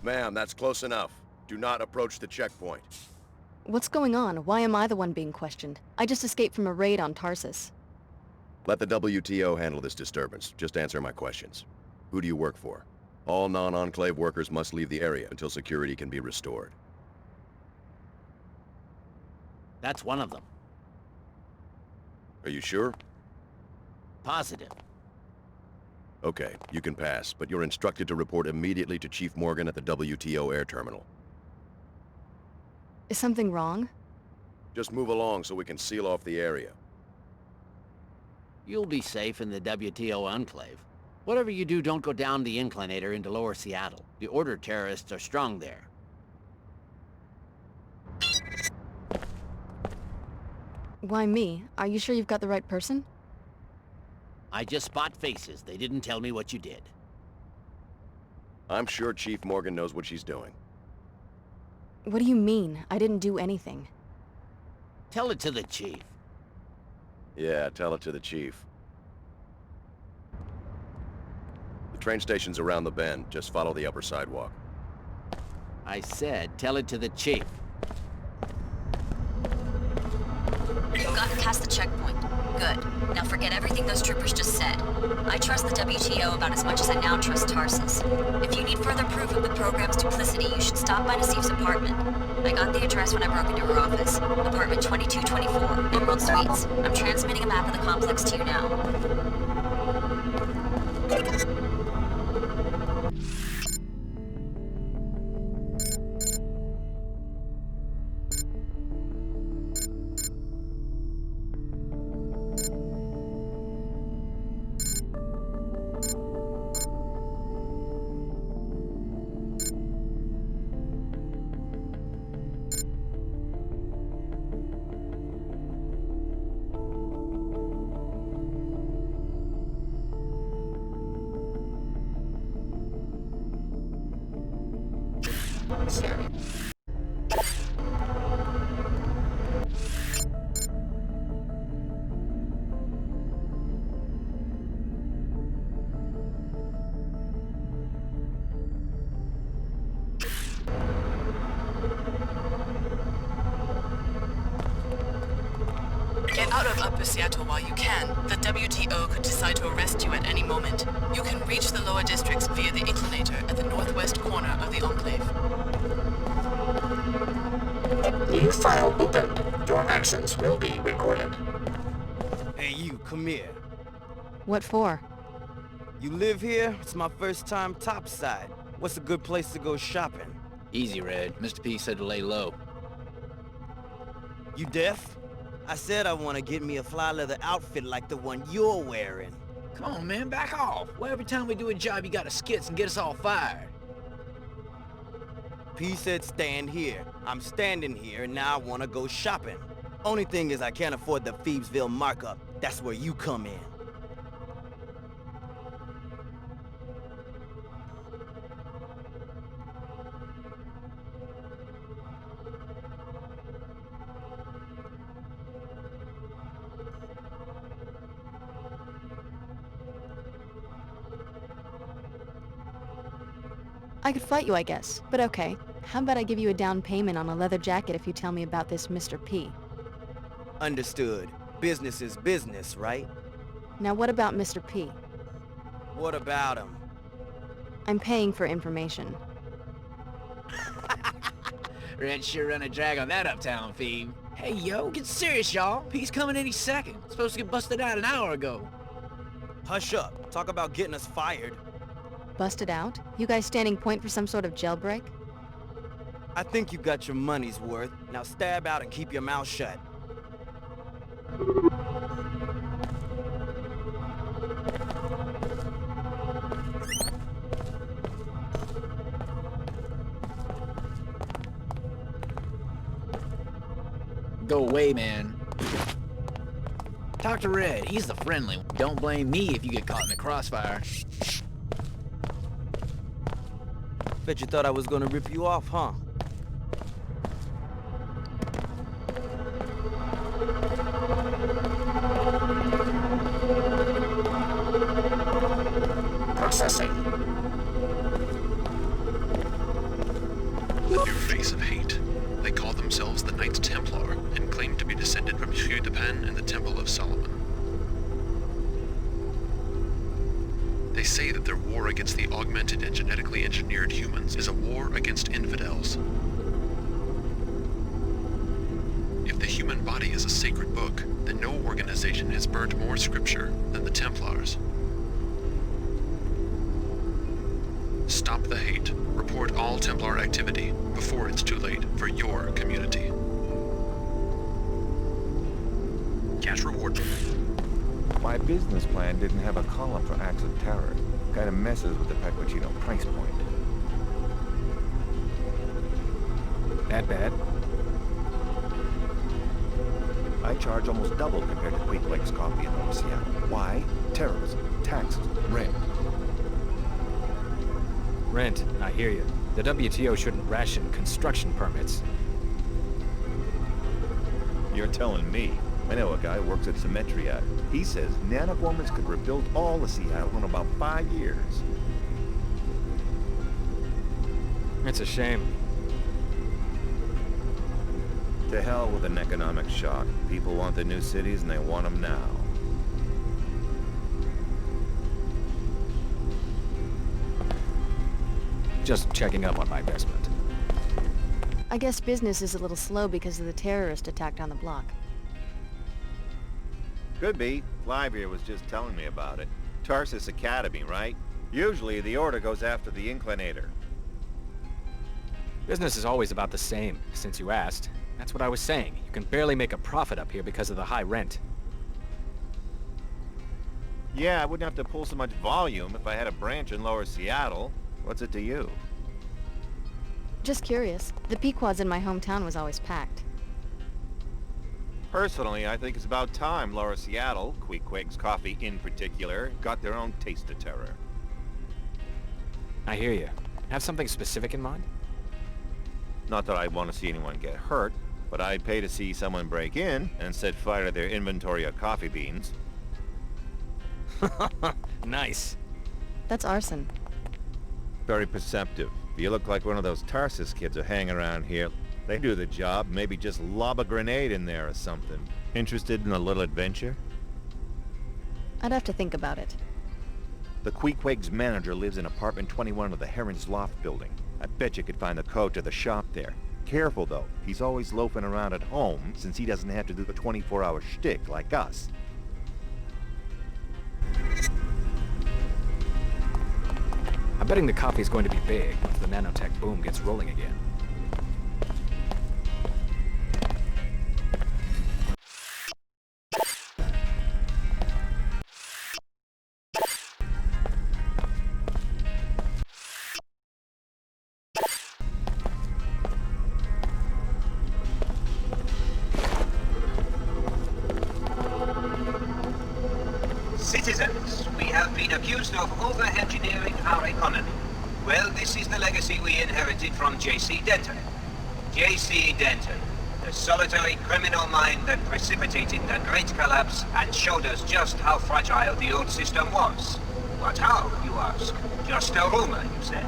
Ma'am, that's close enough. Do not approach the checkpoint. What's going on? Why am I the one being questioned? I just escaped from a raid on Tarsus. Let the WTO handle this disturbance. Just answer my questions. Who do you work for? All non-Enclave workers must leave the area until security can be restored. That's one of them. Are you sure? Positive. Okay, you can pass, but you're instructed to report immediately to Chief Morgan at the WTO air terminal. Is something wrong? Just move along so we can seal off the area. You'll be safe in the WTO Enclave. Whatever you do, don't go down the inclinator into Lower Seattle. The Order terrorists are strong there. Why me? Are you sure you've got the right person? I just spot faces. They didn't tell me what you did. I'm sure Chief Morgan knows what she's doing. What do you mean? I didn't do anything. Tell it to the Chief. Yeah, tell it to the Chief. The train station's around the bend. Just follow the upper sidewalk. I said, tell it to the Chief. You've gotten past the checkpoint. Good. Now forget everything those troopers just said. I trust the WTO about as much as I now trust Tarsus. If you need further proof of the program's duplicity, you should stop by Nassif's apartment. I got the address when I broke into her office. Apartment 2224, Emerald Suites. I'm transmitting a map of the complex to you now. Get out of Upper Seattle while you can. The WTO could decide to arrest you at any moment. You can reach the lower districts via the inclinator at the northwest corner of the Enclave. New file opened. Your actions will be recorded. Hey you, come here. What for? You live here? It's my first time topside. What's a good place to go shopping? Easy, Red. Mr. P said to lay low. You deaf? I said I want to get me a fly leather outfit like the one you're wearing. Come on, man, back off. Well, every time we do a job, you gotta skits and get us all fired. P said stand here. I'm standing here, and now I want to go shopping. Only thing is I can't afford the Phoebesville markup. That's where you come in. I could fight you, I guess, but okay. How about I give you a down payment on a leather jacket if you tell me about this Mr. P? Understood. Business is business, right? Now what about Mr. P? What about him? I'm paying for information. Red sure run a drag on that uptown Phoebe. Hey, yo, get serious, y'all. P's coming any second. Supposed to get busted out an hour ago. Hush up. Talk about getting us fired. Busted out? You guys standing point for some sort of jailbreak? I think you got your money's worth. Now stab out and keep your mouth shut. Go away, man. Talk to Red. He's the friendly one. Don't blame me if you get caught in the crossfire. Bet you thought I was gonna rip you off, huh? Processing. face of hate. They call themselves the Knights Templar and claim to be descended from Hugh de Pan and the Temple of Solomon. They say that their war against the augmented and genetically engineered humans is a war against infidels. If the human body is a sacred book, then no organization has burned more scripture than the Templars. Stop the hate. Report all Templar activity before it's too late for your community. Cash reward. My business plan didn't have a column for acts of terror. Kind of messes with the Pecochino price point. That bad? I charge almost double compared to Queequeg's coffee in North Seattle. Why? Terrorism, taxes, rent. Rent, I hear you. The WTO shouldn't ration construction permits. You're telling me. I know a guy who works at Symmetria. He says nanoformers could rebuild all of Seattle in about 5 years. It's a shame. To hell with an economic shock. People want the new cities and they want them now. Just checking up on my investment. I guess business is a little slow because of the terrorist attack on the block. Could be. Live here was just telling me about it. Tarsus Academy, right? Usually the Order goes after the Inclinator. Business is always about the same, since you asked. That's what I was saying. You can barely make a profit up here because of the high rent. Yeah, I wouldn't have to pull so much volume if I had a branch in Lower Seattle. What's it to you? Just curious. The Pequod's in my hometown was always packed. Personally, I think it's about time Lower Seattle, Queequeg's Coffee in particular, got their own taste of terror. I hear you. Have something specific in mind? Not that I want to see anyone get hurt, but I'd pay to see someone break in and set fire to their inventory of coffee beans. Nice. That's arson. Very perceptive. You look like one of those Tarsus kids who hang around here. They do the job, maybe just lob a grenade in there or something. Interested in a little adventure? I'd have to think about it. The Queequeg's manager lives in apartment 21 of the Heron's Loft building. I bet you could find the code to the shop there. Careful though, he's always loafing around at home since he doesn't have to do the 24-hour shtick like us. I'm betting the coffee's going to be big once the nanotech boom gets rolling again. Citizens, we have been accused of over-engineering our economy. Well, this is the legacy we inherited from J.C. Denton. J.C. Denton, the solitary criminal mind that precipitated the Great Collapse and showed us just how fragile the old system was. But how, you ask? Just a rumor, you said.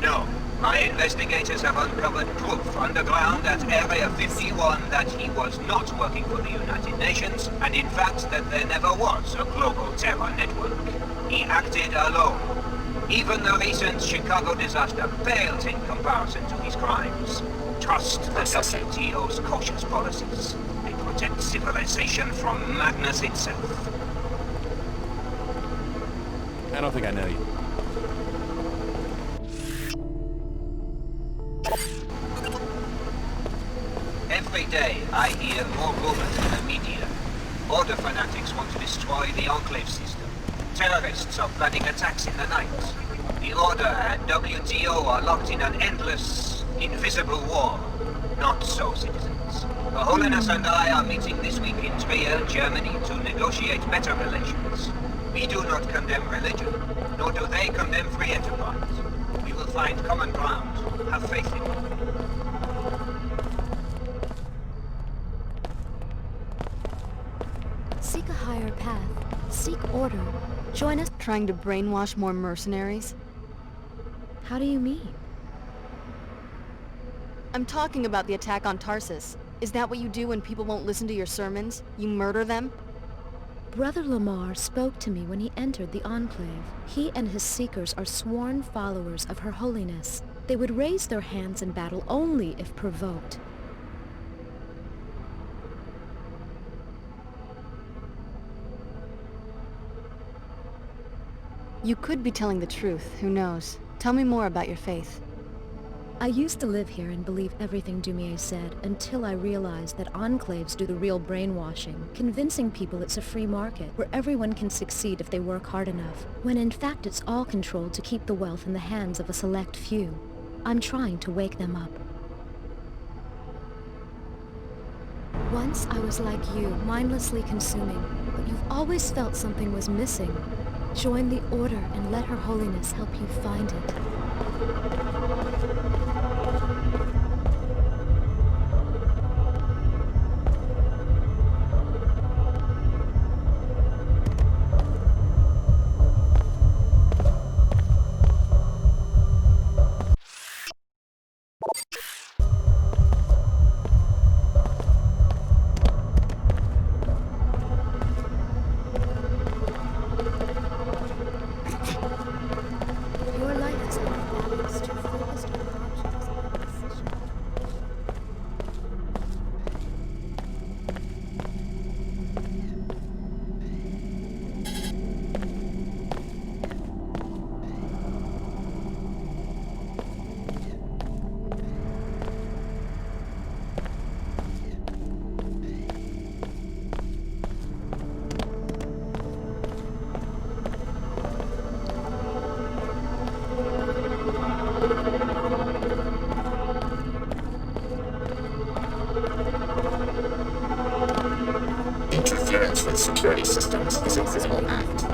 No, my investigators have uncovered proof underground at Area 51 that he was not working for the United Nations, and in fact that there never was a global terror network. He acted alone. Even the recent Chicago disaster pales in comparison to his crimes. Trust the WTO's cautious policies. They protect civilization from madness itself. I don't think I know you. Every day, I hear more rumors in the media. Order fanatics want to destroy the Enclave system. Terrorists are planning attacks in the night. The Order and WTO are locked in an endless, invisible war. Not so, citizens. Her Holiness and I are meeting this week in Trier, Germany, to negotiate better relations. We do not condemn religion, nor do they condemn free enterprise. We will find common ground. Have faith in it. Seek a higher path. Seek order. Join us. Trying to brainwash more mercenaries? How do you mean? I'm talking about the attack on Tarsus. Is that what you do when people won't listen to your sermons? You murder them? Brother Lamar spoke to me when he entered the Enclave. He and his seekers are sworn followers of Her Holiness. They would raise their hands in battle only if provoked. You could be telling the truth, who knows? Tell me more about your faith. I used to live here and believe everything Dumier said until I realized that enclaves do the real brainwashing, convincing people it's a free market where everyone can succeed if they work hard enough, when in fact it's all controlled to keep the wealth in the hands of a select few. I'm trying to wake them up. Once I was like you, mindlessly consuming, but you've always felt something was missing. Join the Order and let Her Holiness help you find it. Your life is unbalanced, too focused on objects and precision. Interference with security systems is a criminal act.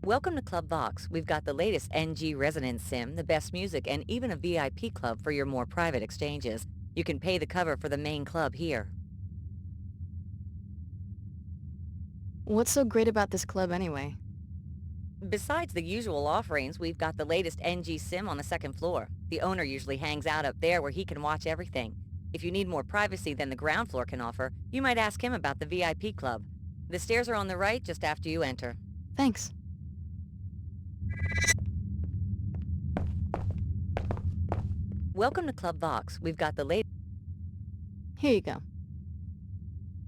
Welcome to Club Vox. We've got the latest NG Resonance Sim, the best music, and even a VIP club for your more private exchanges. You can pay the cover for the main club here. What's so great about this club anyway? Besides the usual offerings, we've got the latest NG Sim on the second floor. The owner usually hangs out up there where he can watch everything. If you need more privacy than the ground floor can offer, you might ask him about the VIP club. The stairs are on the right just after you enter. Thanks. Welcome to Club Vox. We've got the latest... Here you go.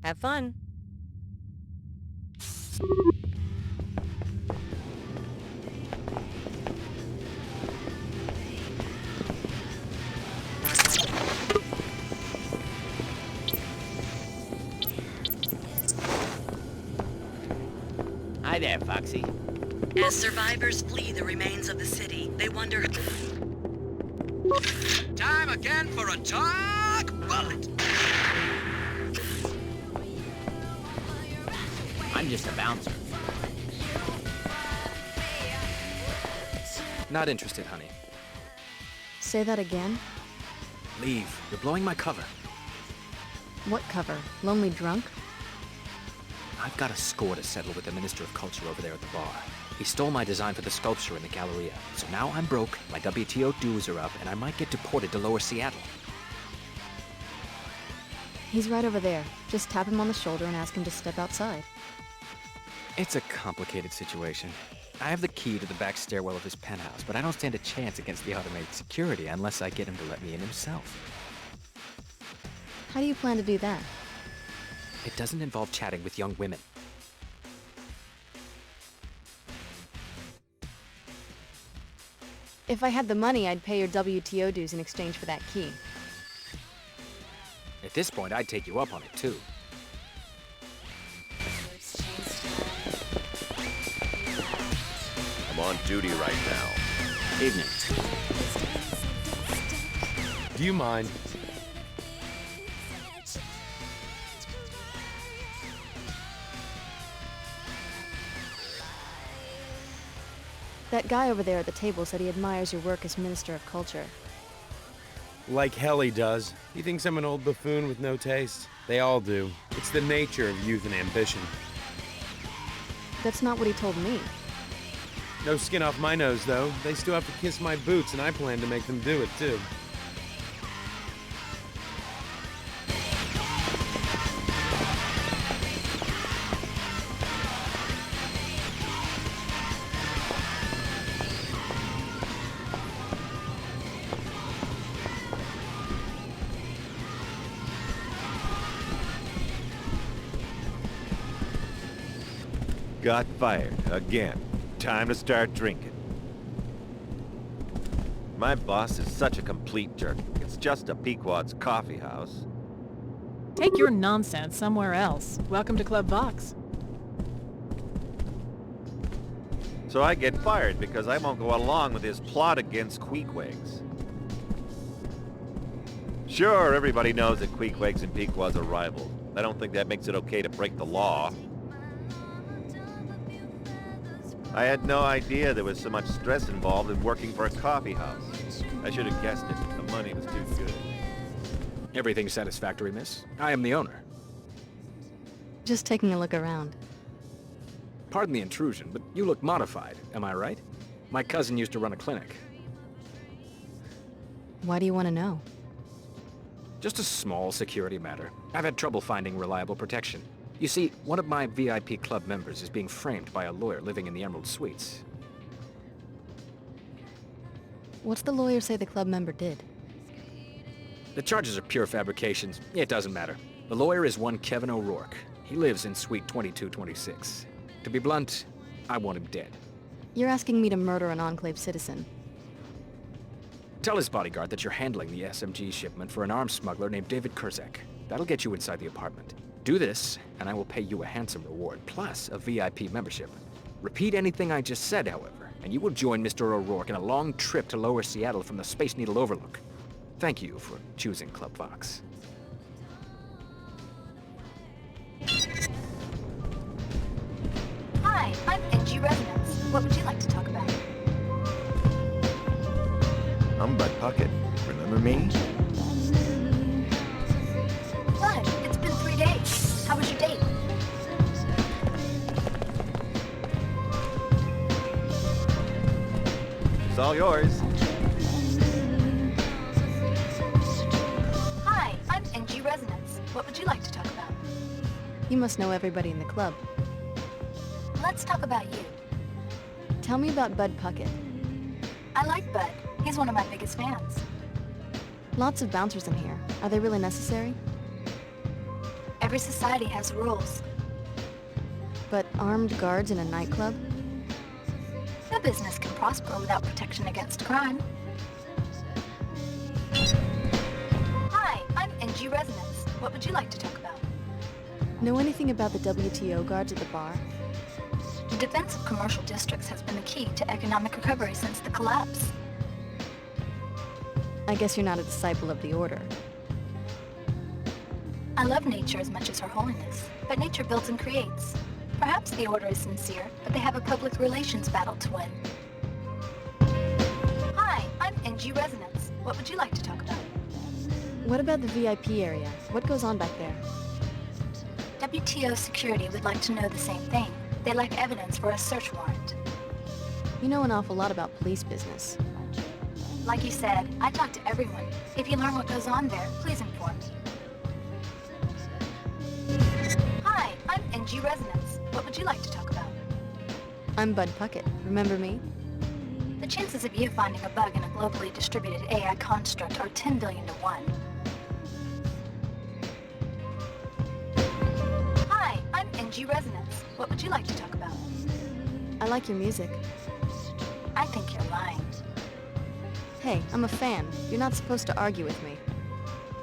Have fun. Hi there, Foxy. As survivors flee the remains of the city, they wonder... Time again for a dark bullet! I'm just a bouncer. Not interested, honey. Say that again? Leave. You're blowing my cover. What cover? Lonely Drunk? I've got a score to settle with the Minister of Culture over there at the bar. He stole my design for the sculpture in the Galleria. So now I'm broke, my WTO dues are up, and I might get deported to Lower Seattle. He's right over there. Just tap him on the shoulder and ask him to step outside. It's a complicated situation. I have the key to the back stairwell of his penthouse, but I don't stand a chance against the automated security unless I get him to let me in himself. How do you plan to do that? It doesn't involve chatting with young women. If I had the money, I'd pay your WTO dues in exchange for that key. At this point, I'd take you up on it, too. I'm on duty right now. Evening. Do you mind? That guy over there at the table said he admires your work as Minister of Culture. Like hell he does. He thinks I'm an old buffoon with no taste. They all do. It's the nature of youth and ambition. That's not what he told me. No skin off my nose, though. They still have to kiss my boots, and I plan to make them do it, too. Got fired again. Time to start drinking. My boss is such a complete jerk. It's just a Pequod's coffee house. Take your nonsense somewhere else. Welcome to Club Vox. So I get fired because I won't go along with his plot against Queequegs. Sure, everybody knows that Queequegs and Pequods are rivals. I don't think that makes it okay to break the law. I had no idea there was so much stress involved in working for a coffee house. I should have guessed it. The money was too good. Everything satisfactory, miss. I am the owner. Just taking a look around. Pardon the intrusion, but you look modified, am I right? My cousin used to run a clinic. Why do you want to know? Just a small security matter. I've had trouble finding reliable protection. You see, one of my VIP club members is being framed by a lawyer living in the Emerald Suites. What's the lawyer say the club member did? The charges are pure fabrications. It doesn't matter. The lawyer is one Kevin O'Rourke. He lives in Suite 2226. To be blunt, I want him dead. You're asking me to murder an Enclave citizen. Tell his bodyguard that you're handling the SMG shipment for an arms smuggler named David Kurzak. That'll get you inside the apartment. Do this, and I will pay you a handsome reward, plus a VIP membership. Repeat anything I just said, however, and you will join Mr. O'Rourke in a long trip to Lower Seattle from the Space Needle Overlook. Thank you for choosing Club Vox. Hi, I'm NG Resonance. What would you like to talk about? I'm Bud Puckett. Remember me? Bud, it's been 3 days. How was your date? It's all yours. Hi, I'm NG Resonance. What would you like to talk about? You must know everybody in the club. Let's talk about you. Tell me about Bud Puckett. I like Bud. He's one of my biggest fans. Lots of bouncers in here. Are they really necessary? Every society has rules. But armed guards in a nightclub? No business can prosper without protection against crime. Hi, I'm NG Resonance. What would you like to talk about? Know anything about the WTO guards at the bar? The defense of commercial districts has been the key to economic recovery since the collapse. I guess you're not a disciple of the Order. I love nature as much as Her Holiness, but nature builds and creates. Perhaps the Order is sincere, but they have a public relations battle to win. Hi, I'm NG Resonance. What would you like to talk about? What about the VIP area? What goes on back there? WTO security would like to know the same thing. They lack evidence for a search warrant. You know an awful lot about police business. Like you said, I talk to everyone. If you learn what goes on there, please inform me. Hi, I'm NG Resonance. What would you like to talk about? I'm Bud Puckett. Remember me? The chances of you finding a bug in a globally distributed AI construct are 10 billion to 1. Hi, I'm NG Resonance. What would you like to talk about? I like your music. I think you're lying. Hey, I'm a fan. You're not supposed to argue with me.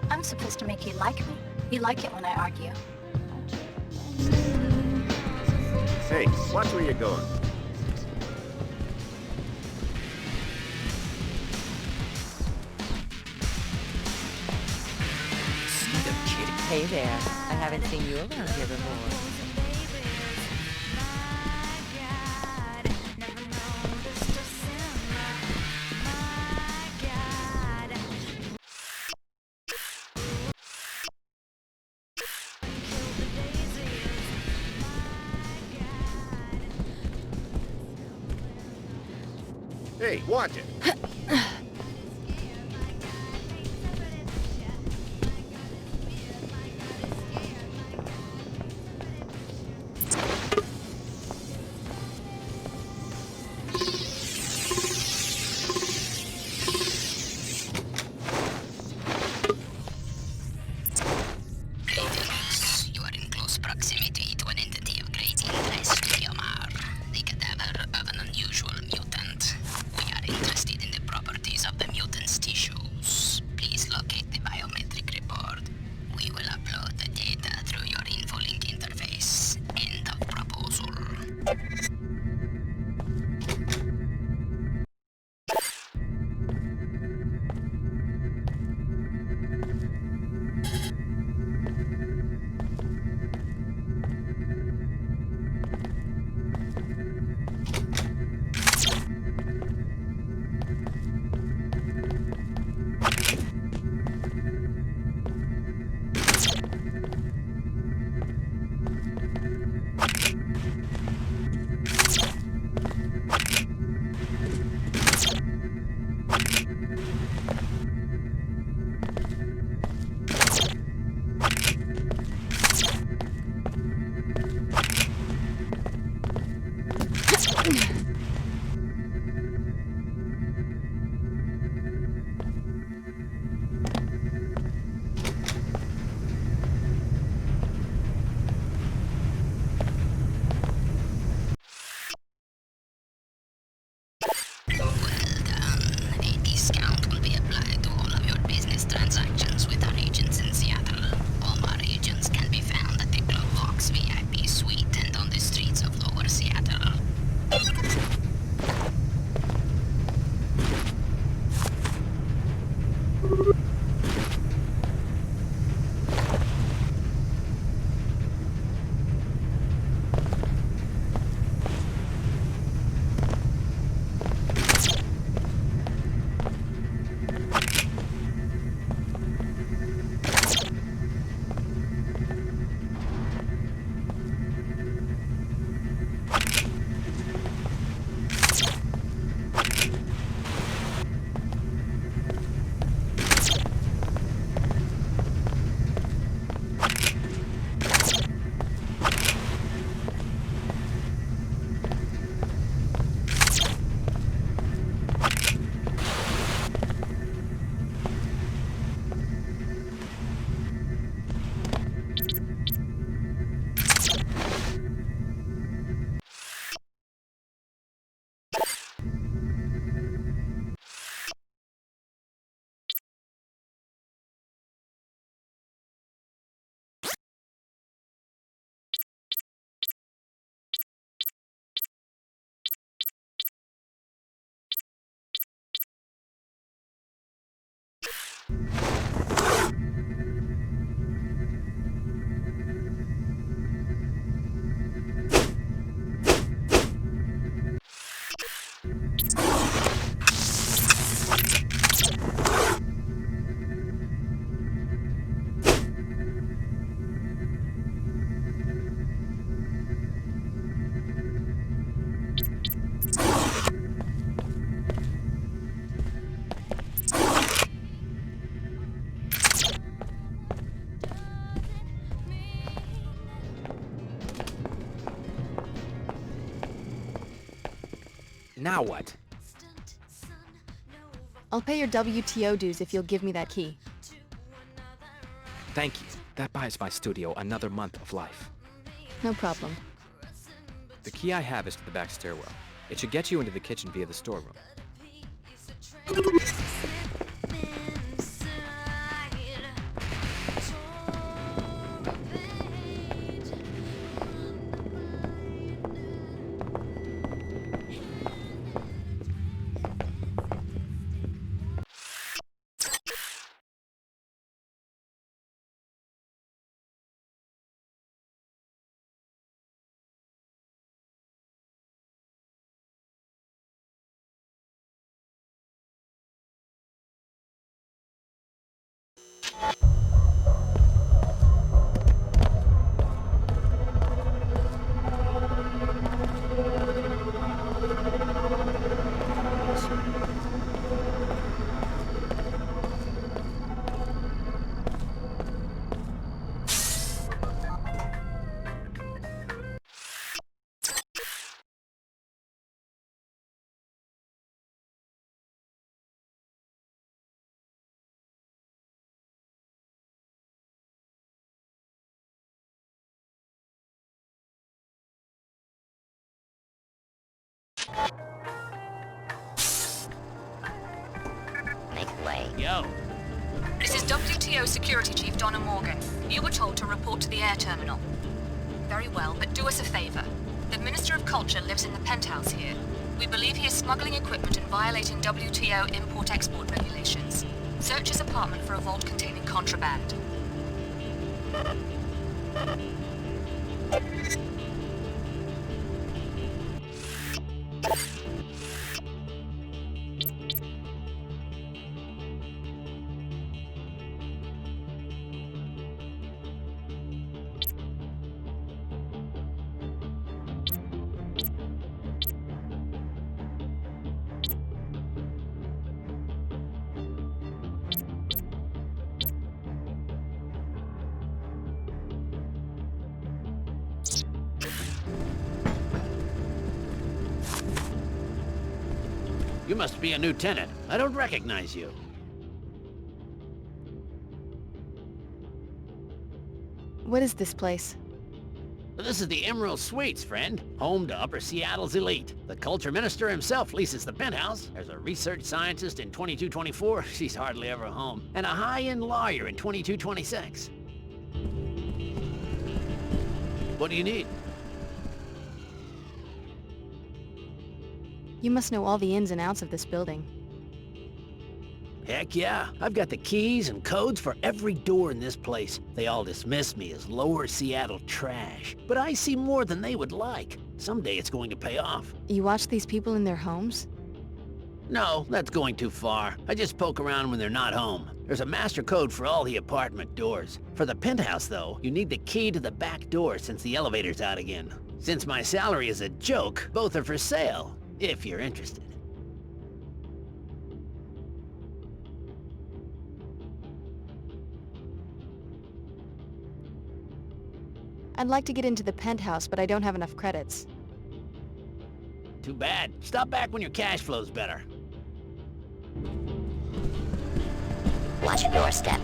I'm supposed to make you like me. You like it when I argue. Hey, watch where you're going. Hey there. I haven't seen you around here before. Hey, watch it. You are in close proximity to an entity of great interest, Yomar. The cadaver of an unusual mutant. We are interested in the properties of the mutant's tissues. Please locate the biometric report. We will upload the data through your infolink interface. End of proposal. A discount will be applied to all of your business transactions with our agents in Seattle. All our agents can be found at the Glove Box VIP suite and on the streets of Lower Seattle. Now what? I'll pay your WTO dues if you'll give me that key. Thank you. That buys my studio another month of life. No problem. The key I have is to the back stairwell. It should get you into the kitchen via the storeroom. Make way. Yo. This is WTO Security Chief Donna Morgan. You were told to report to the air terminal. Very well, but do us a favor. The Minister of Culture lives in the penthouse here. We believe he is smuggling equipment and violating WTO import-export regulations. Search his apartment for a vault containing contraband. You must be a new tenant. I don't recognize you. What is this place? This is the Emerald Suites, friend. Home to Upper Seattle's elite. The culture minister himself leases the penthouse. There's a research scientist in 2224. She's hardly ever home. And a high-end lawyer in 2226. What do you need? You must know all the ins and outs of this building. Heck yeah. I've got the keys and codes for every door in this place. They all dismiss me as Lower Seattle trash. But I see more than they would like. Someday it's going to pay off. You watch these people in their homes? No, that's going too far. I just poke around when they're not home. There's a master code for all the apartment doors. For the penthouse, though, you need the key to the back door since the elevator's out again. Since my salary is a joke, both are for sale, if you're interested. I'd like to get into the penthouse, but I don't have enough credits. Too bad. Stop back when your cash flow's better. Watch your step.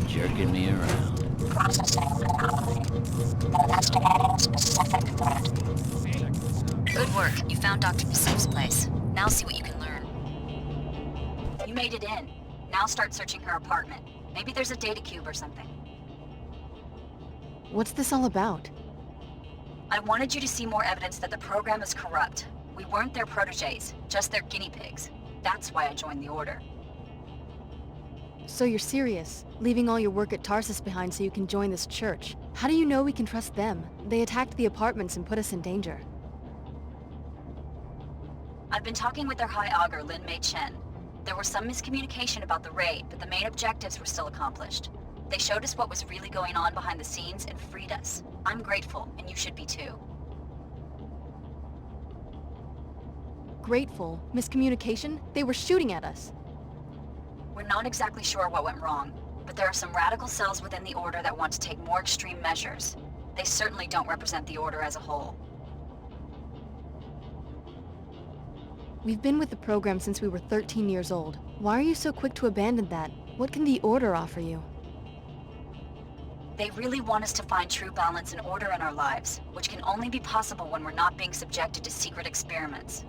Jerking me around. Good work. You found Dr. Massif's place. Now see what you can learn. You made it in. Now start searching her apartment. Maybe there's a data cube or something. What's this all about? I wanted you to see more evidence that the program is corrupt. We weren't their protégés, just their guinea pigs. That's why I joined the Order. So you're serious, leaving all your work at Tarsus behind so you can join this church. How do you know we can trust them? They attacked the apartments and put us in danger. I've been talking with their High Augur, Lin Mei Chen. There was some miscommunication about the raid, but the main objectives were still accomplished. They showed us what was really going on behind the scenes and freed us. I'm grateful, and you should be too. Grateful? Miscommunication? They were shooting at us. We're not exactly sure what went wrong, but there are some radical cells within the Order that want to take more extreme measures. They certainly don't represent the Order as a whole. We've been with the program since we were 13 years old. Why are you so quick to abandon that? What can the Order offer you? They really want us to find true balance and order in our lives, which can only be possible when we're not being subjected to secret experiments.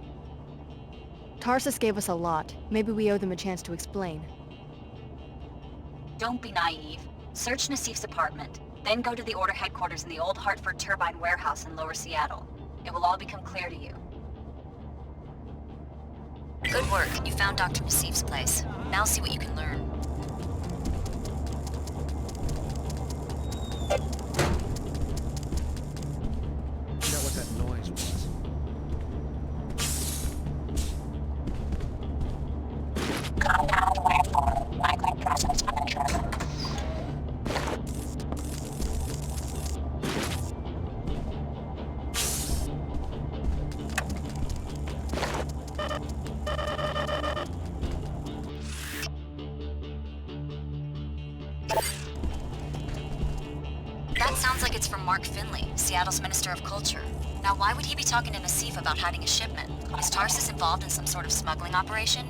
Tarsus gave us a lot. Maybe we owe them a chance to explain. Don't be naive. Search Nassif's apartment, then go to the Order headquarters in the old Hartford Turbine warehouse in Lower Seattle. It will all become clear to you. Good work. You found Dr. Massif's place. Now see what you can learn. Is that what That sounds like it's from Mark Finley, Seattle's Minister of Culture. Now, why would he be talking to Nassif about hiding a shipment? Is Tarsus involved in some sort of smuggling operation?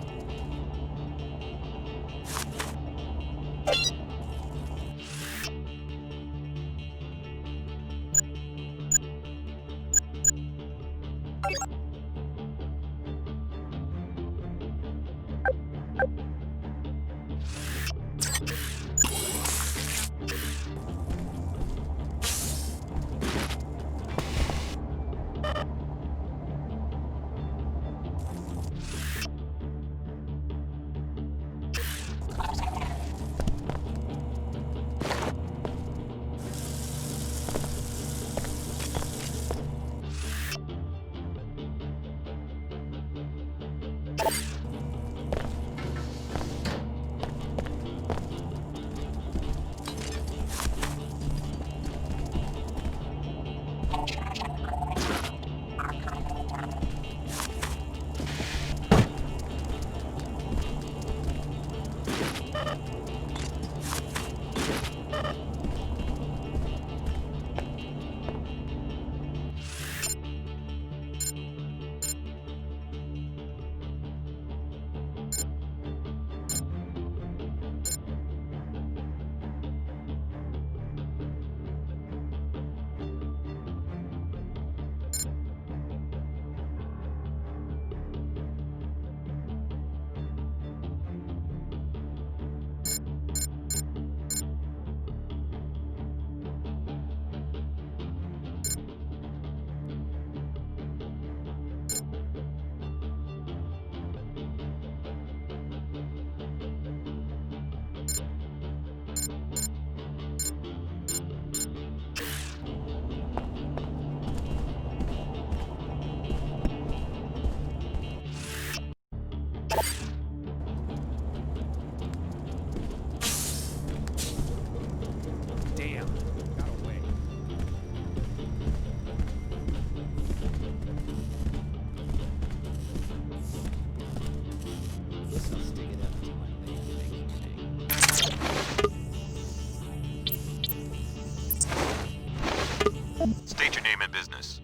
State your name and business.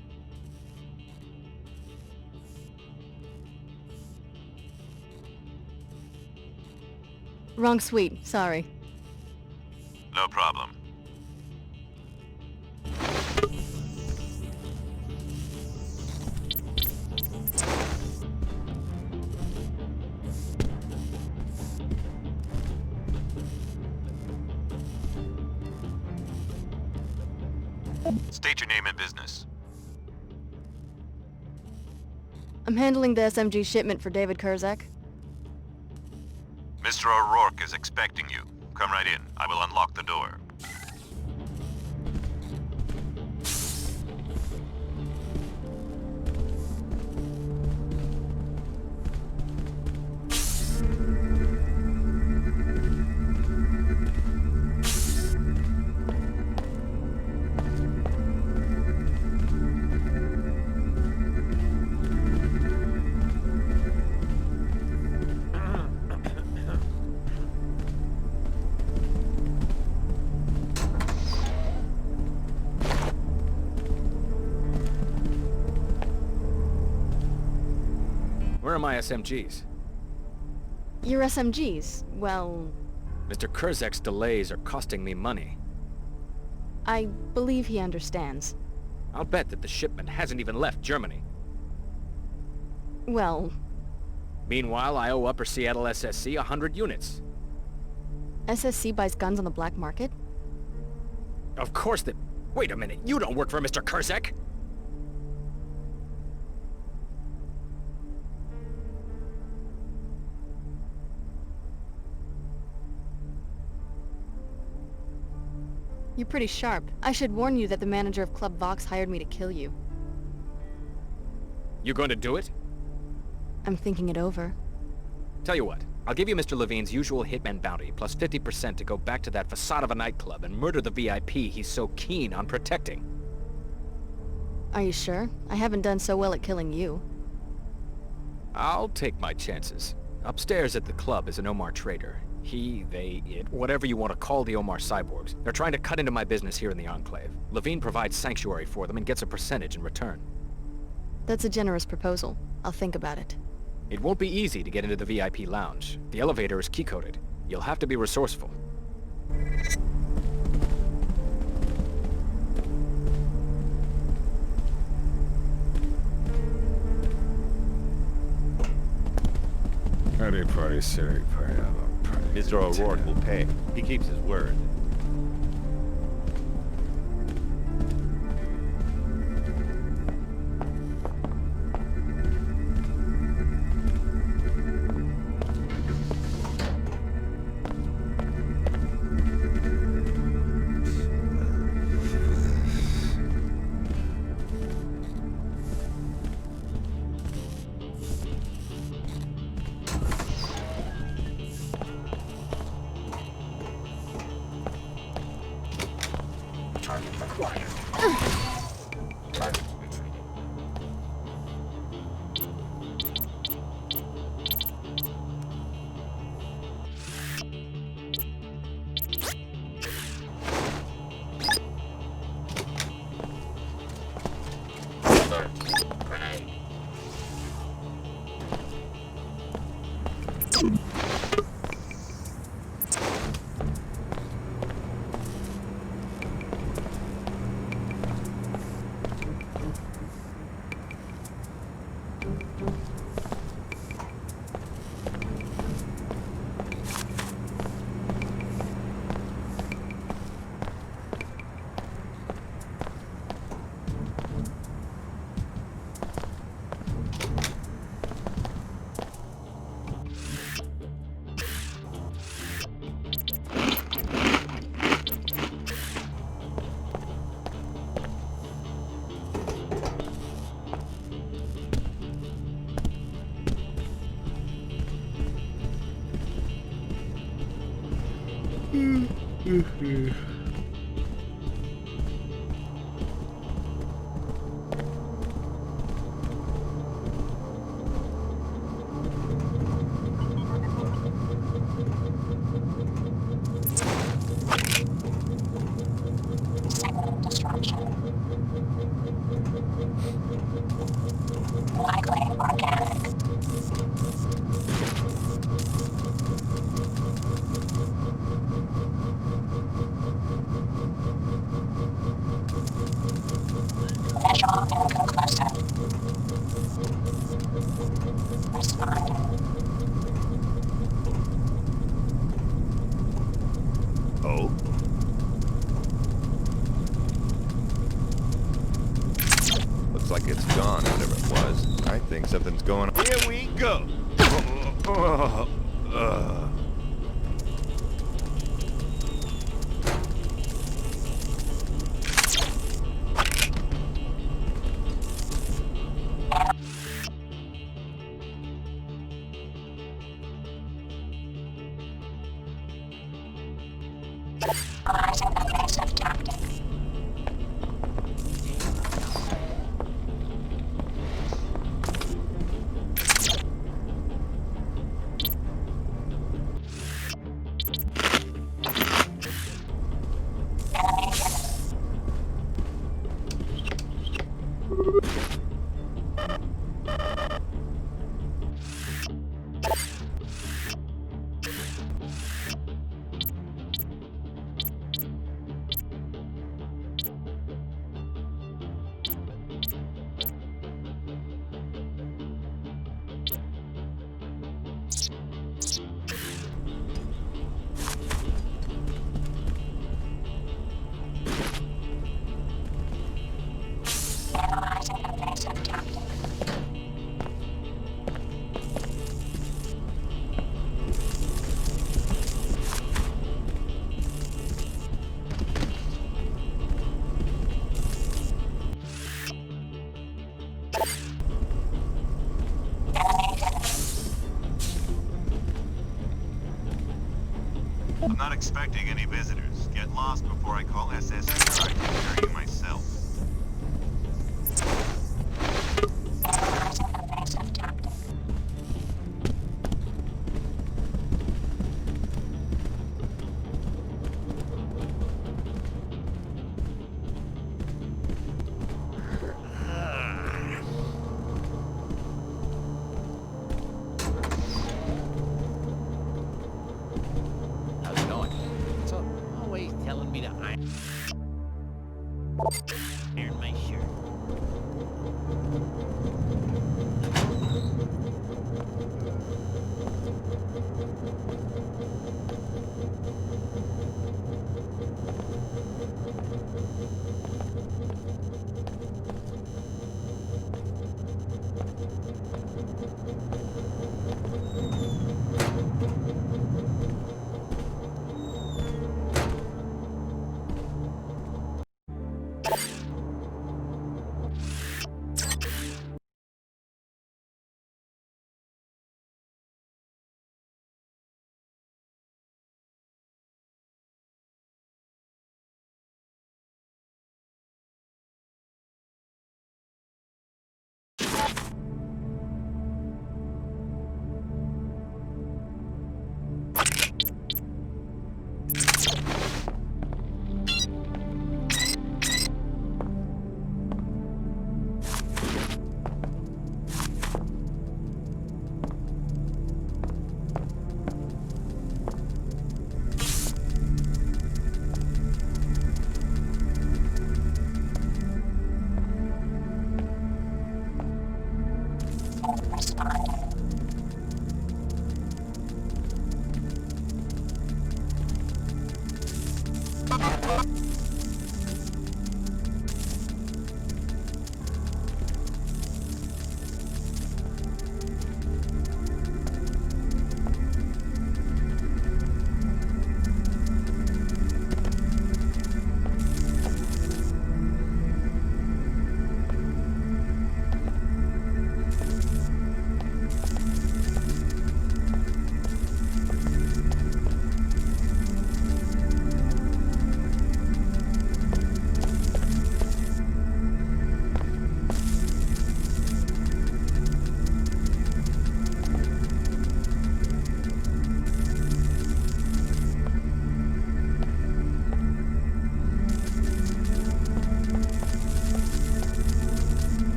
Wrong suite, sorry. No problem. State your name and business. I'm handling the SMG shipment for David Kurzak. Mr. O'Rourke is expecting you. Come right in. I will unlock the door. Where are my SMGs? Your SMGs? Well... Mr. Kurzak's delays are costing me money. I believe he understands. I'll bet that the shipment hasn't even left Germany. Well... Meanwhile, I owe Upper Seattle SSC 100 units. SSC buys guns on the black market? Of course that... Wait a minute, you don't work for Mr. Kurzak! You're pretty sharp. I should warn you that the manager of Club Vox hired me to kill you. You going to do it? I'm thinking it over. Tell you what, I'll give you Mr. Levine's usual hitman bounty, plus 50% to go back to that facade of a nightclub and murder the VIP he's so keen on protecting. Are you sure? I haven't done so well at killing you. I'll take my chances. Upstairs at the club is an Omar trader. He, they, it, whatever you want to call the Omar cyborgs. They're trying to cut into my business here in the Enclave. Levine provides sanctuary for them and gets a percentage in return. That's a generous proposal. I'll think about it. It won't be easy to get into the VIP lounge. The elevator is key-coded. You'll have to be resourceful. Mr. O'Rourke will pay. He keeps his word. Oh? Looks like it's gone, whatever it was. I think something's going on. Here we go! I'm not expecting any visitors. Get lost before I call SS or I can carry you myself. Here's my shirt.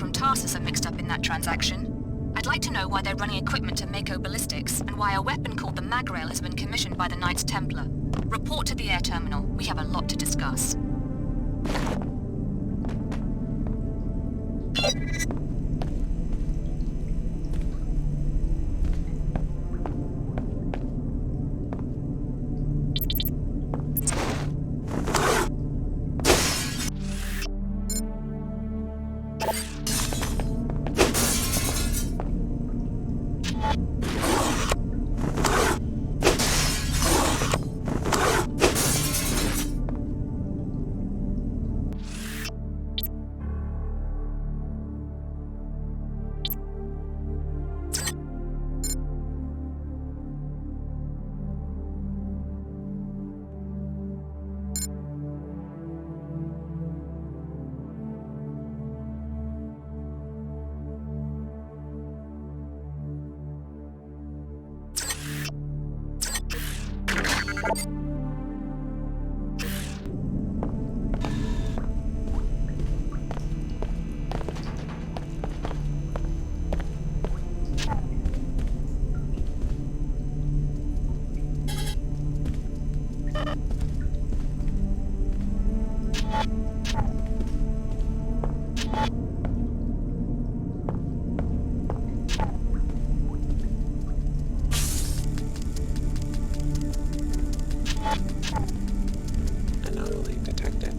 from Tarsus are mixed up in that transaction. I'd like to know why they're running equipment to Mako ballistics, and why a weapon called the Magrail has been commissioned by the Knights Templar. Report to the air terminal. We have a lot to discuss. Anomaly detected.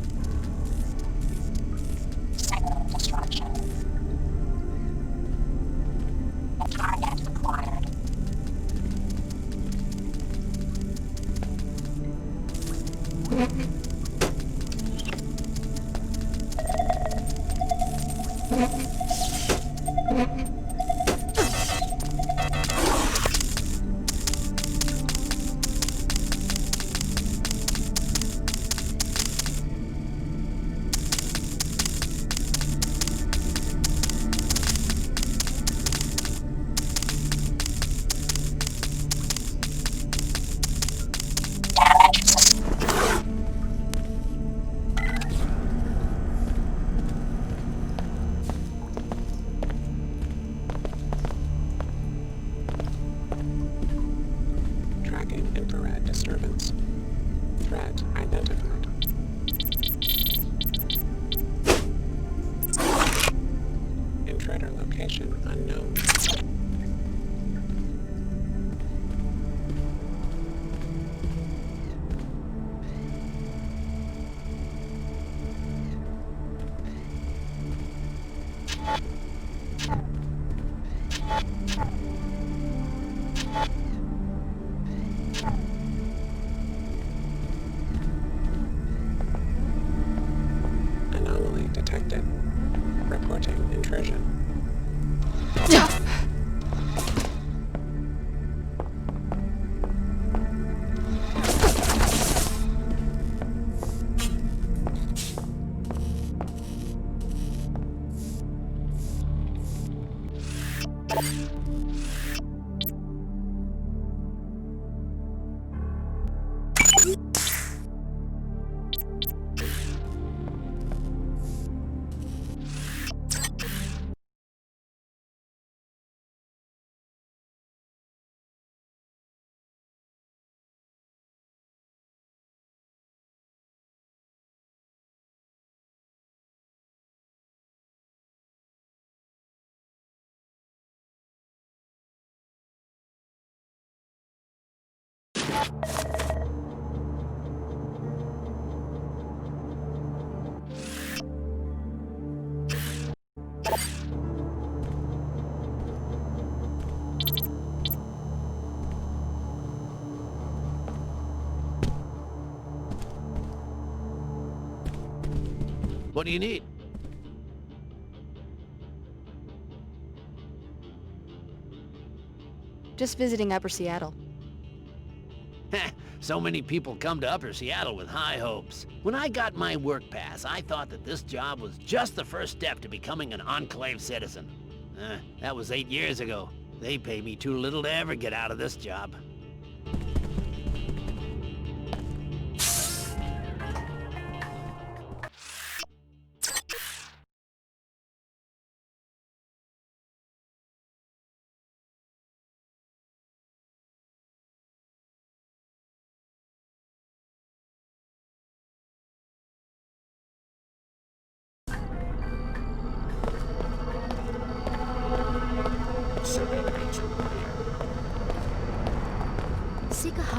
Signal destruction. Target acquired. Tracking infrared disturbance. Threat identified. Intruder location unknown. Anomaly detected. Reporting intrusion. What do you need? Just visiting Upper Seattle. So many people come to Upper Seattle with high hopes. When I got my work pass, I thought that this job was just the first step to becoming an Enclave citizen. That was 8 years ago. They pay me too little to ever get out of this job.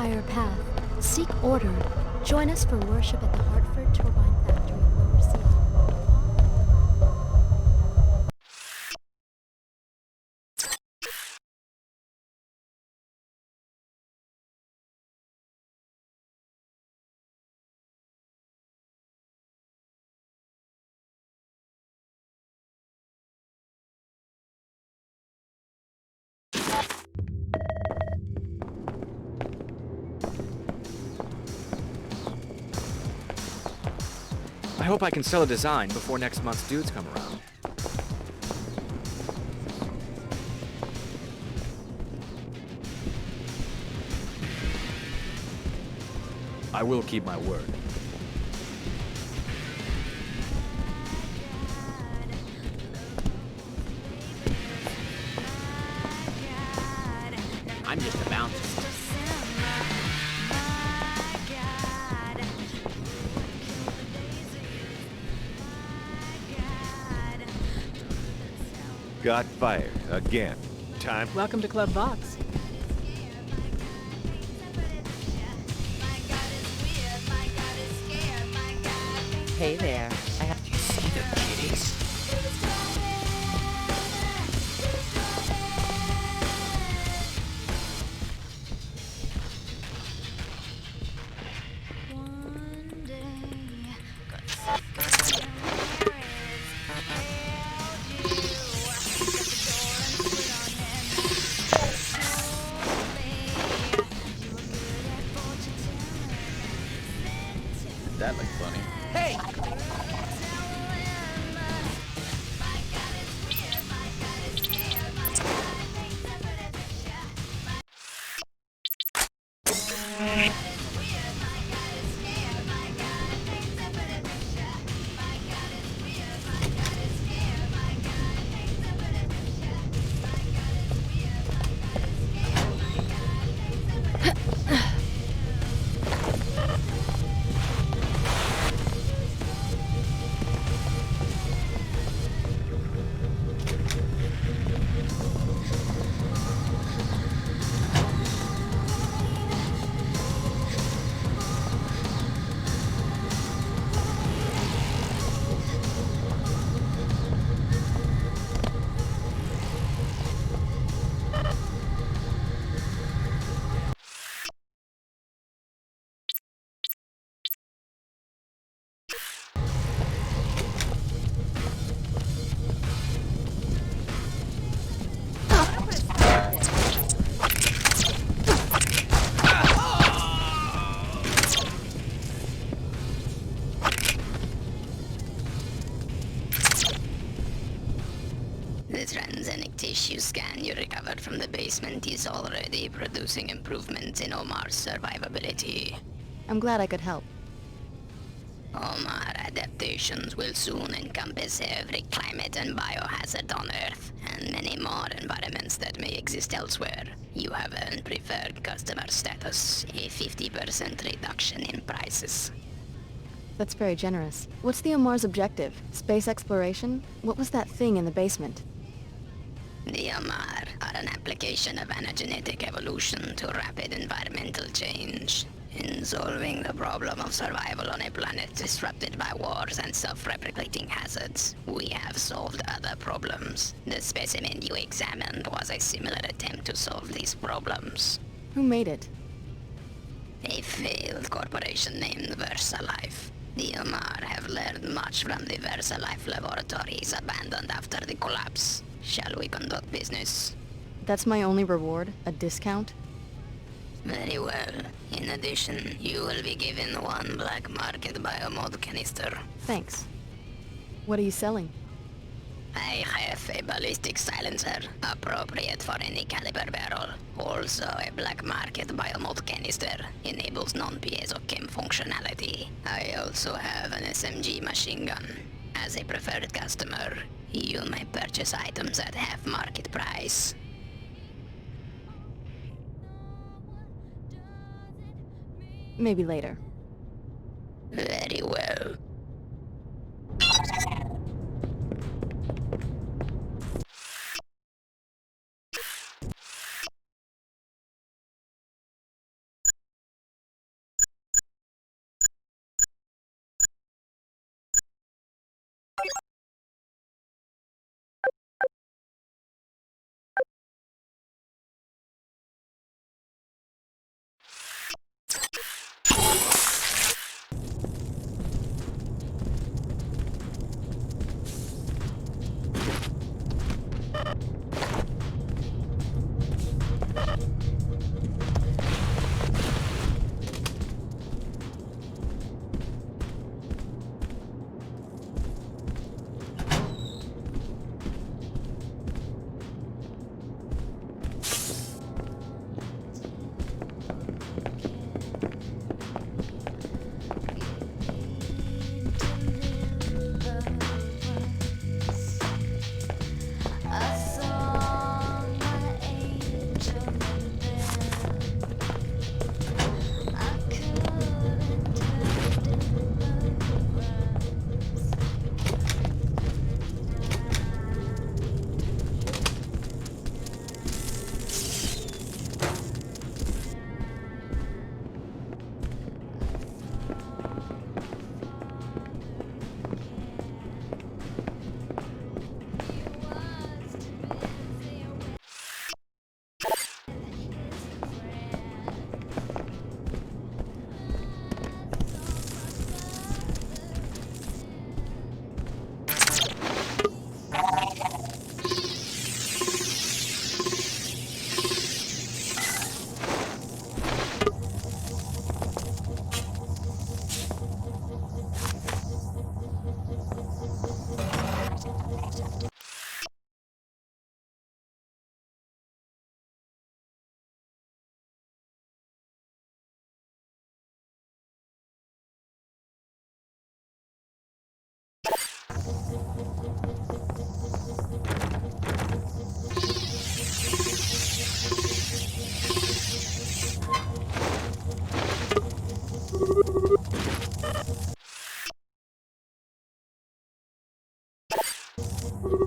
higher path. Seek order. Join us for worship at the Hartford Turbine Factory in Lower Seattle. I hope I can sell a design before next month's dudes come around. I will keep my word. I'm just a bouncer. Got fired again. Time. Welcome to Club Vox. Hey there. I have to see the kitties. That looked funny. Hey! The transgenic tissue scan you recovered from the basement is already producing improvements in Omar's survivability. I'm glad I could help. Omar adaptations will soon encompass every climate and biohazard on Earth, and many more environments that may exist elsewhere. You have earned preferred customer status, a 50% reduction in prices. That's very generous. What's the Omar's objective? Space exploration? What was that thing in the basement? The Omar are an application of anagenetic evolution to rapid environmental change. In solving the problem of survival on a planet disrupted by wars and self-replicating hazards, we have solved other problems. The specimen you examined was a similar attempt to solve these problems. Who made it? A failed corporation named VersaLife. The Omar have learned much from the VersaLife laboratories abandoned after the collapse. Shall we conduct business? That's my only reward? A discount? Very well. In addition, you will be given one black market biomod canister. Thanks. What are you selling? I have a ballistic silencer, appropriate for any caliber barrel. Also, a black market biomod canister enables non-piezo chem functionality. I also have an SMG machine gun. As a preferred customer, you may purchase items at half market price. Maybe later. Very well. Good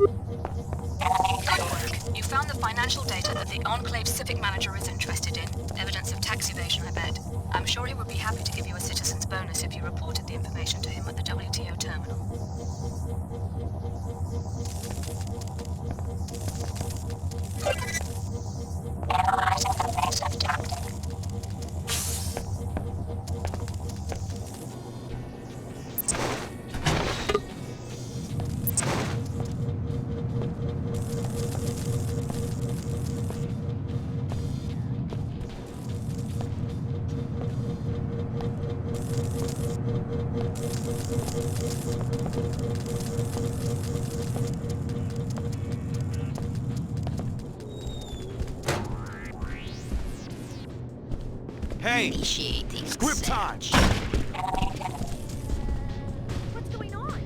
work. You found the financial data that the Enclave's civic manager is interested in. Evidence of tax evasion, I bet. I'm sure he would be happy to give you a citizen's bonus if you reported the information to him at the WTO terminal. Hey! Initiating Script time! What's going on?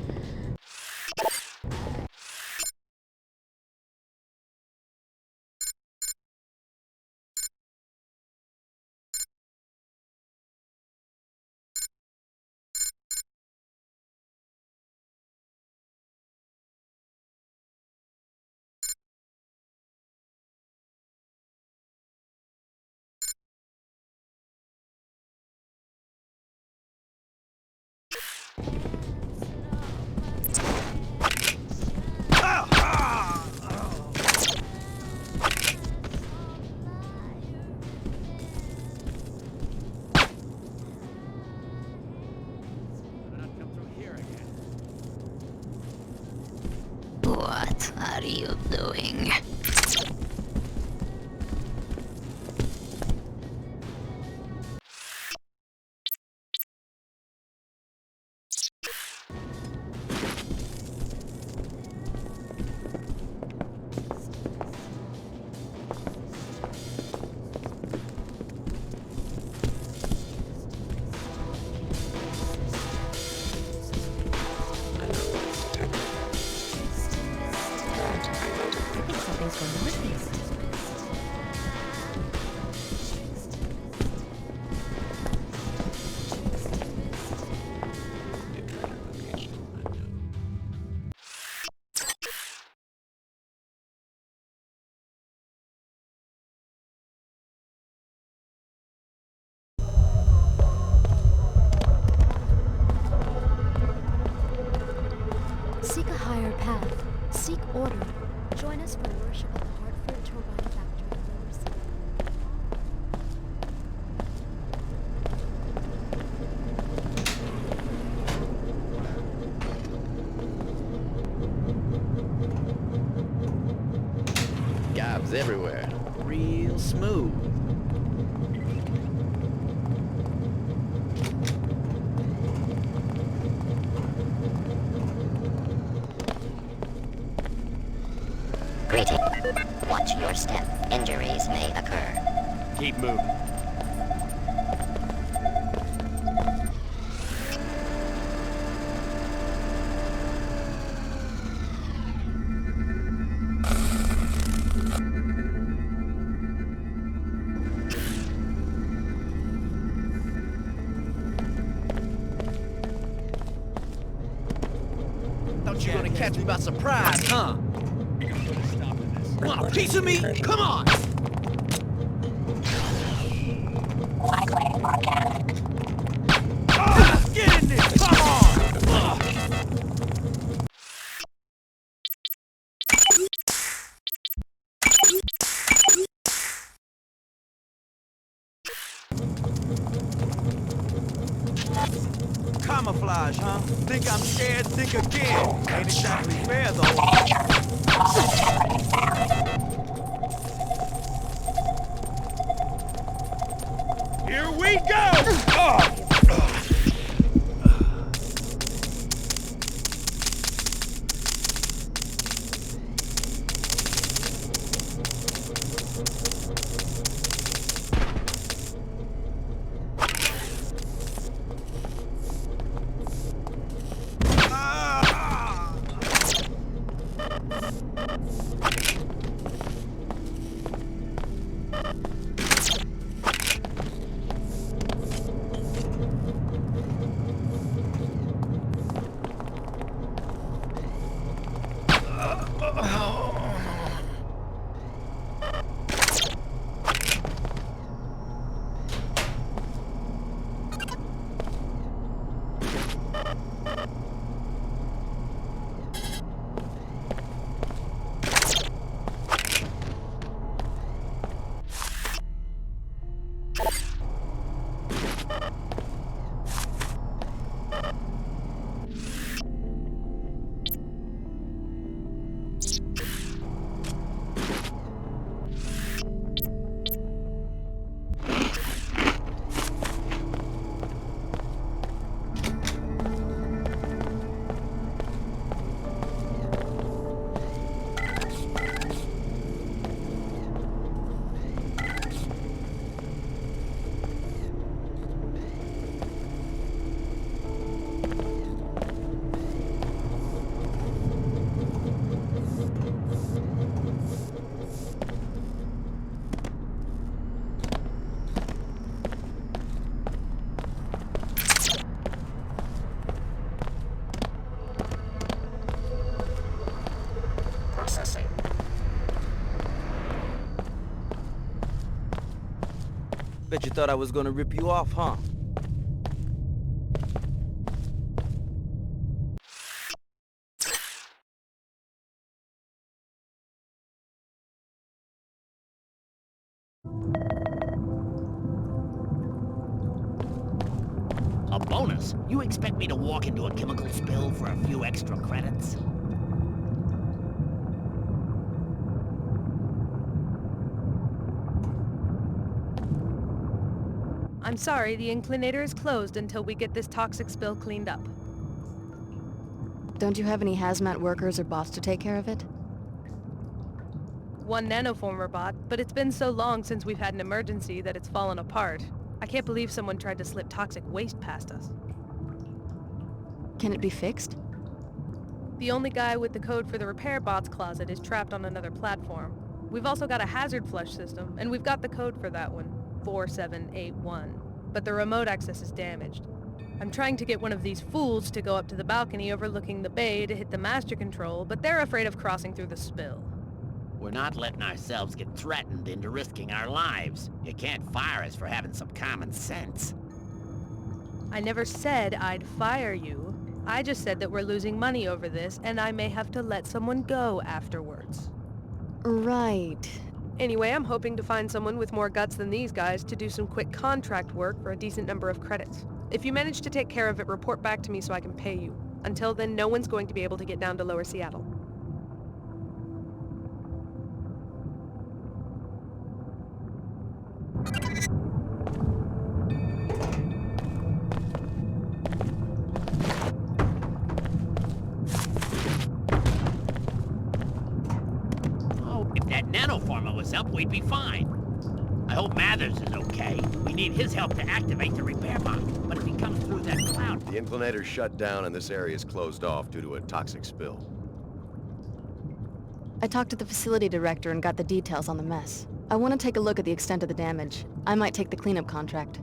What are you doing? Seek a higher path. Seek order. Join us for worship at the Hartford Turbine Factory in Lower Sea. Gobs everywhere. Real smooth. Greeting. Watch your step. Injuries may occur. Keep moving. Thought you were gonna catch me by surprise, huh? Want a piece of me? Come on! Likely organic. Get in there! Come on! Camouflage, huh? Think I'm scared? Think again. Ain't exactly fair, though. Here we go! Bet you thought I was gonna rip you off, huh? A bonus? You expect me to walk into a chemical spill for a few extra credits? I'm sorry, the inclinator is closed until we get this toxic spill cleaned up. Don't you have any hazmat workers or bots to take care of it? One nanoformer bot, but it's been so long since we've had an emergency that it's fallen apart. I can't believe someone tried to slip toxic waste past us. Can it be fixed? The only guy with the code for the repair bots closet is trapped on another platform. We've also got a hazard flush system, and we've got the code for that one, 4781. But the remote access is damaged. I'm trying to get one of these fools to go up to the balcony overlooking the bay to hit the master control, but they're afraid of crossing through the spill. We're not letting ourselves get threatened into risking our lives. You can't fire us for having some common sense. I never said I'd fire you. I just said that we're losing money over this, and I may have to let someone go afterwards. Right. Anyway, I'm hoping to find someone with more guts than these guys to do some quick contract work for a decent number of credits. If you manage to take care of it, report back to me so I can pay you. Until then, no one's going to be able to get down to Lower Seattle. If that nanoformer was up, we'd be fine. I hope Mathers is okay. We need his help to activate the repair bot. But if he comes through that cloud... The inclinator's shut down and this area is closed off due to a toxic spill. I talked to the facility director and got the details on the mess. I want to take a look at the extent of the damage. I might take the cleanup contract.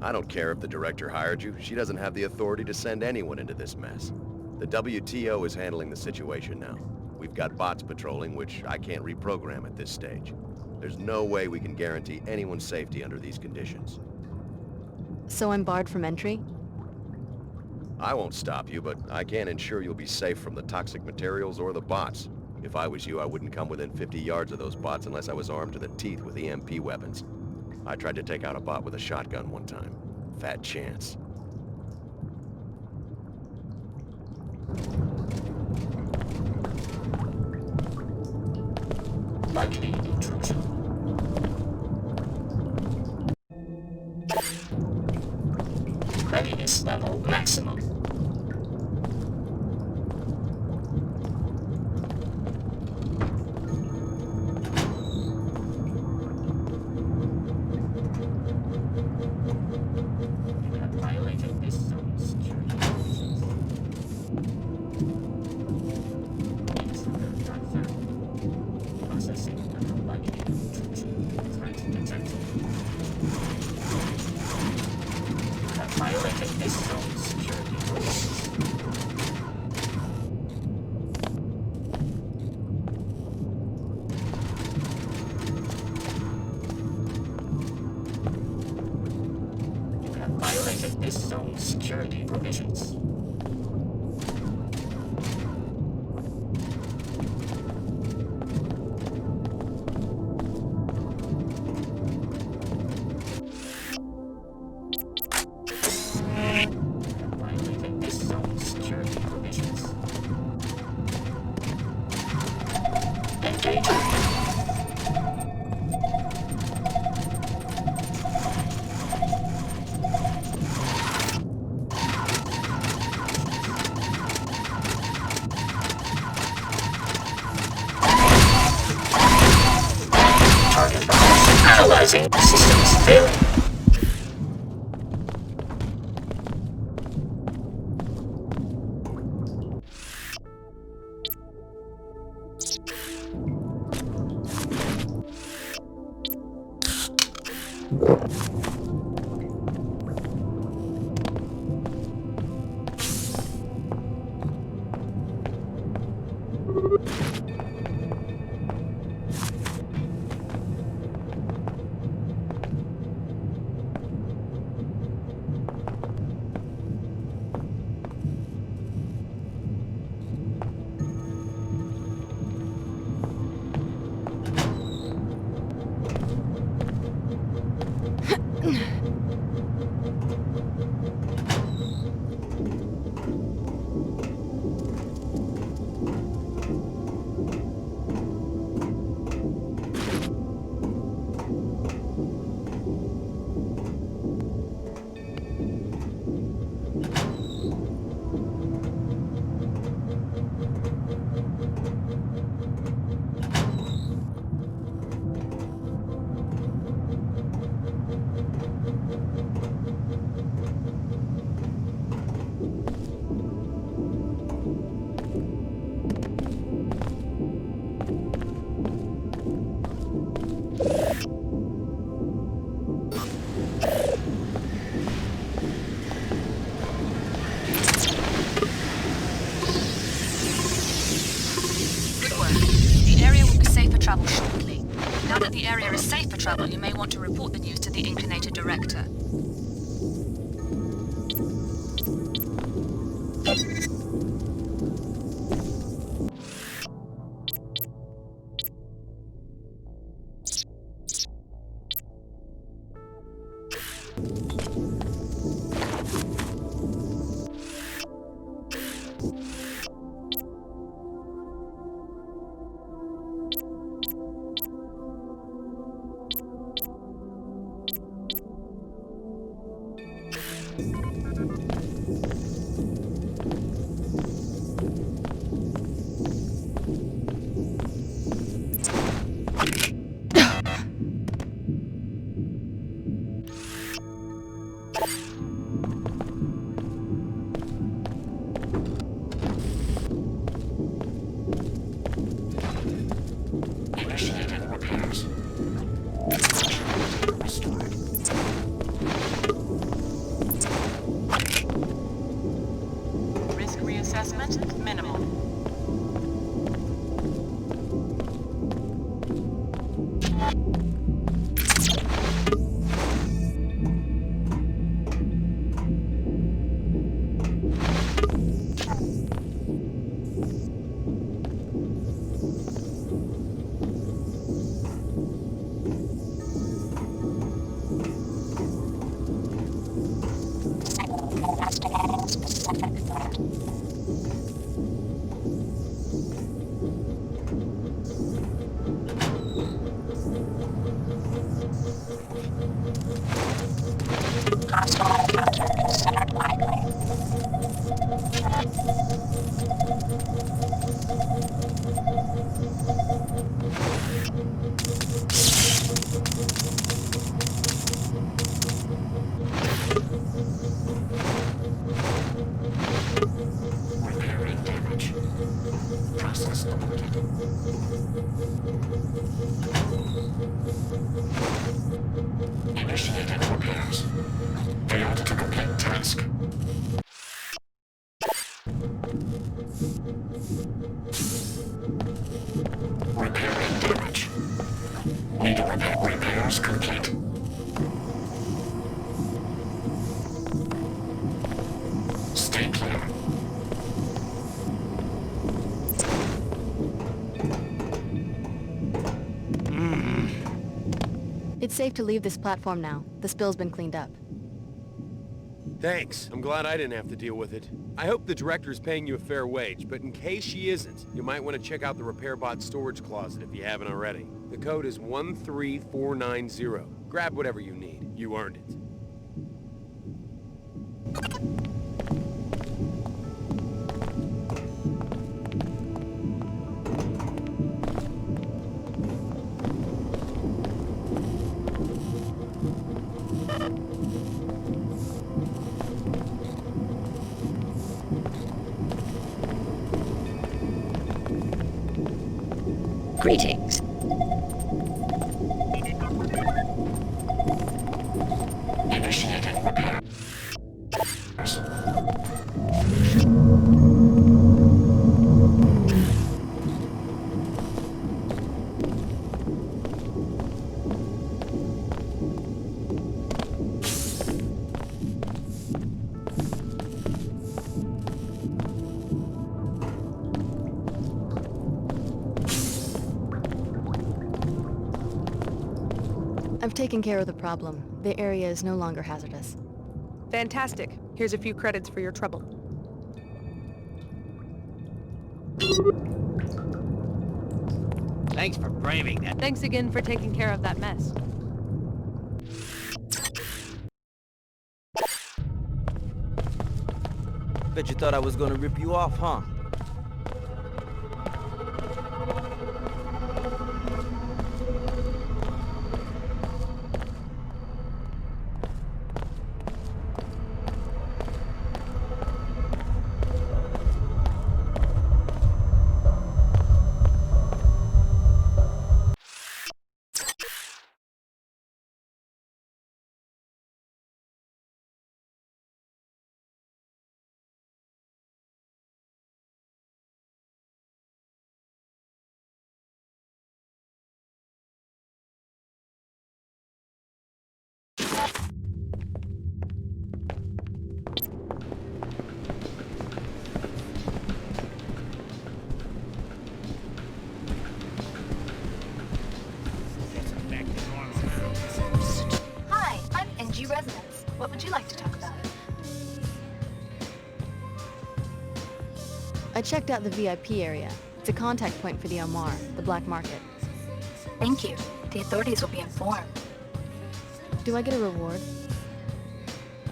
I don't care if the director hired you. She doesn't have the authority to send anyone into this mess. The WTO is handling the situation now. We've got bots patrolling, which I can't reprogram at this stage. There's no way we can guarantee anyone's safety under these conditions. So I'm barred from entry? I won't stop you, but I can't ensure you'll be safe from the toxic materials or the bots. If I was you, I wouldn't come within 50 yards of those bots unless I was armed to the teeth with EMP weapons. I tried to take out a bot with a shotgun one time. Fat chance. Likely intrusion. Readiness level maximum. You have violated this zone's security policies. Processing unlikely intrusion. Threat detected. You have violated this zone's security policies. You have violated this zone's security provisions. Violated this zone's security provisions. Engaging. Target box. Analyzing. Systems failing. the area is safe for travel, you may want to report the news to the Inclinator Director. Initiating repairs. Restored. Risk reassessment minimal. Investigating specific threat. Hostile encounter considered likely. Repairing damage. Process aborted. Initiating repairs. Failed to complete task. Repairing damage. Need to repair repairs complete. Stay clear. It's safe to leave this platform now. The spill's been cleaned up. Thanks. I'm glad I didn't have to deal with it. I hope the director's paying you a fair wage, but in case she isn't, you might want to check out the repair bot storage closet if you haven't already. The code is 13490. Grab whatever you need. You earned it. Greetings. Initiating repairs. I've taken care of the problem. The area is no longer hazardous. Fantastic. Here's a few credits for your trouble. Thanks for braving that. Thanks again for taking care of that mess. Bet you thought I was gonna rip you off, huh? I checked out the VIP area. It's a contact point for the Omar, the black market. Thank you. The authorities will be informed. Do I get a reward?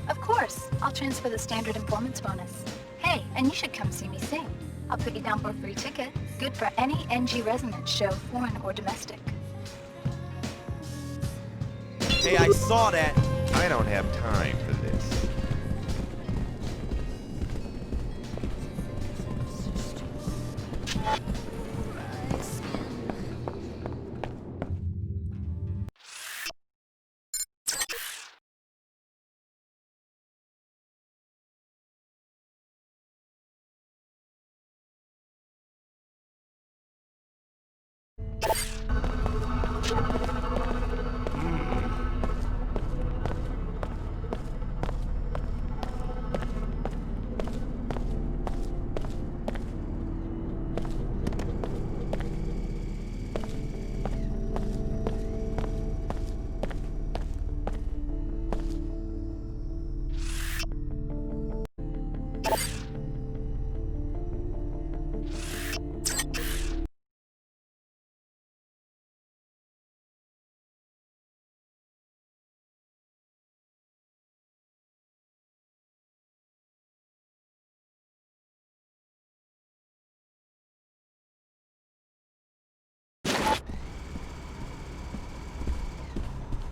Of course. I'll transfer the standard informants bonus. Hey, and you should come see me sing. I'll put you down for a free ticket. Good for any NG resonance show, foreign or domestic. Hey, I saw that. I don't have time for this.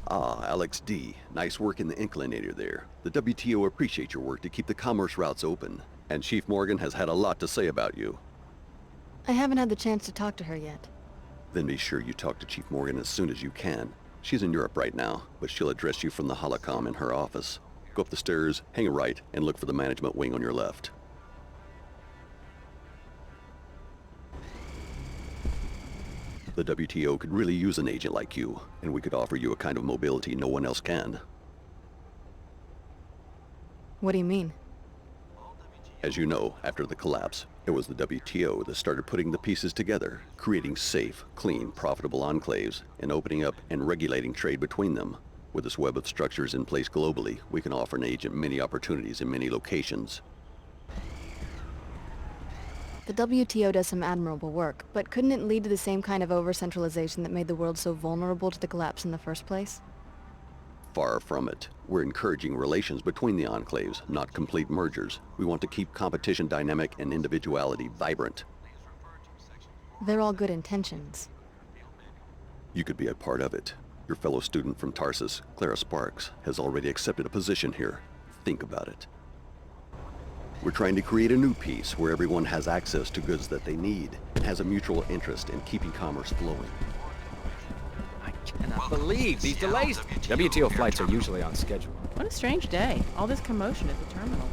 Ah, Alex D. Nice work in the inclinator there. The WTO appreciate your work to keep the commerce routes open. And Chief Morgan has had a lot to say about you. I haven't had the chance to talk to her yet. Then be sure you talk to Chief Morgan as soon as you can. She's in Europe right now, but she'll address you from the holocom in her office. Go up the stairs, hang a right, and look for the management wing on your left. The WTO could really use an agent like you, and we could offer you a kind of mobility no one else can. What do you mean? As you know, after the collapse, it was the WTO that started putting the pieces together, creating safe, clean, profitable enclaves, and opening up and regulating trade between them. With this web of structures in place globally, we can offer an agent many opportunities in many locations. The WTO does some admirable work, but couldn't it lead to the same kind of over-centralization that made the world so vulnerable to the collapse in the first place? Far from it. We're encouraging relations between the enclaves, not complete mergers. We want to keep competition dynamic and individuality vibrant. They're all good intentions. You could be a part of it. Your fellow student from Tarsus, Clara Sparks, has already accepted a position here. Think about it. We're trying to create a new peace where everyone has access to goods that they need and has a mutual interest in keeping commerce flowing. I cannot believe these delays. WTO flights are usually on schedule. What a strange day. All this commotion at the terminal.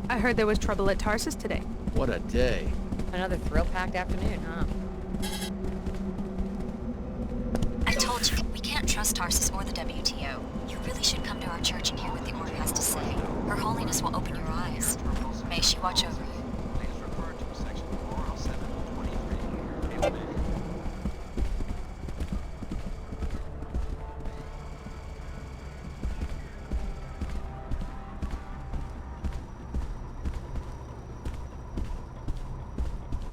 I heard there was trouble at Tarsus today. What a day. Another thrill-packed afternoon, huh? I told you, we can't trust Tarsus or the WTO. You really should come to our church and hear what the Order has to say. Her Holiness will open your eyes. May she watch over you.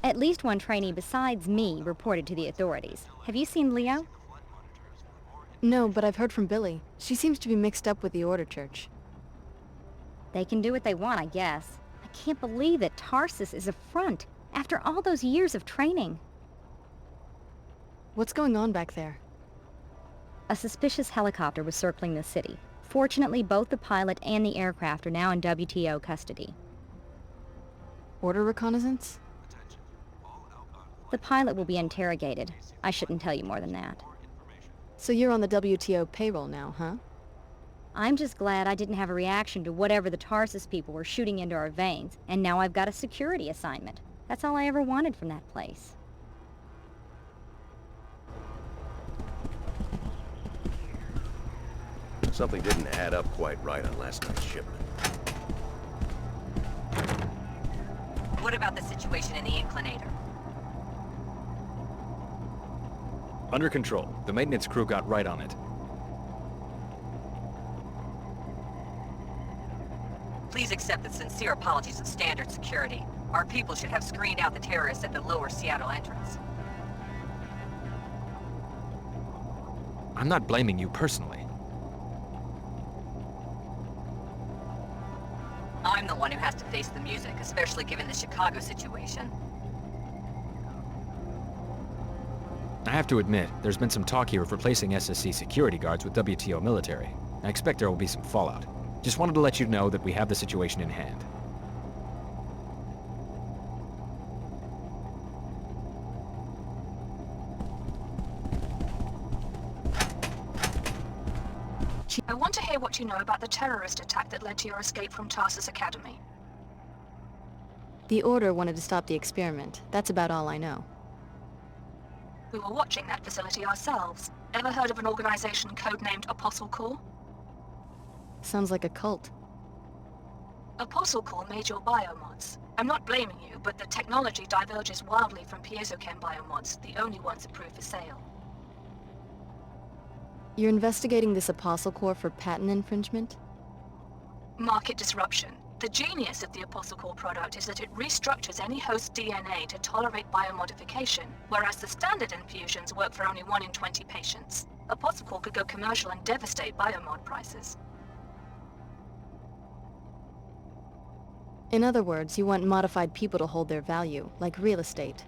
At least one trainee besides me reported to the authorities. Have you seen Leo? No, but I've heard from Billy. She seems to be mixed up with the Order Church. They can do what they want, I guess. I can't believe that Tarsus is a front after all those years of training. What's going on back there? A suspicious helicopter was circling the city. Fortunately, both the pilot and the aircraft are now in WTO custody. Order reconnaissance? The pilot will be interrogated. I shouldn't tell you more than that. So you're on the WTO payroll now, huh? I'm just glad I didn't have a reaction to whatever the Tarsus people were shooting into our veins, and now I've got a security assignment. That's all I ever wanted from that place. Something didn't add up quite right on last night's shipment. What about the situation in the inclinator? Under control. The maintenance crew got right on it. Please accept the sincere apologies of standard security. Our people should have screened out the terrorists at the lower Seattle entrance. I'm not blaming you personally. I'm the one who has to face the music, especially given the Chicago situation. I have to admit, there's been some talk here of replacing SSC security guards with WTO military. I expect there will be some fallout. Just wanted to let you know that we have the situation in hand. I want to hear what you know about the terrorist attack that led to your escape from Tarsus Academy. The Order wanted to stop the experiment. That's about all I know. We were watching that facility ourselves. Ever heard of an organization codenamed Apostle Corps? Sounds like a cult. Apostle Corps made your biomods. I'm not blaming you, but the technology diverges wildly from piezochem biomods, the only ones approved for sale. You're investigating this Apostle Corps for patent infringement? Market disruption. The genius of the Apostle Corps product is that it restructures any host DNA to tolerate biomodification, whereas the standard infusions work for only 1 in 20 patients. Apostle Corps could go commercial and devastate biomod prices. In other words, you want modified people to hold their value, like real estate.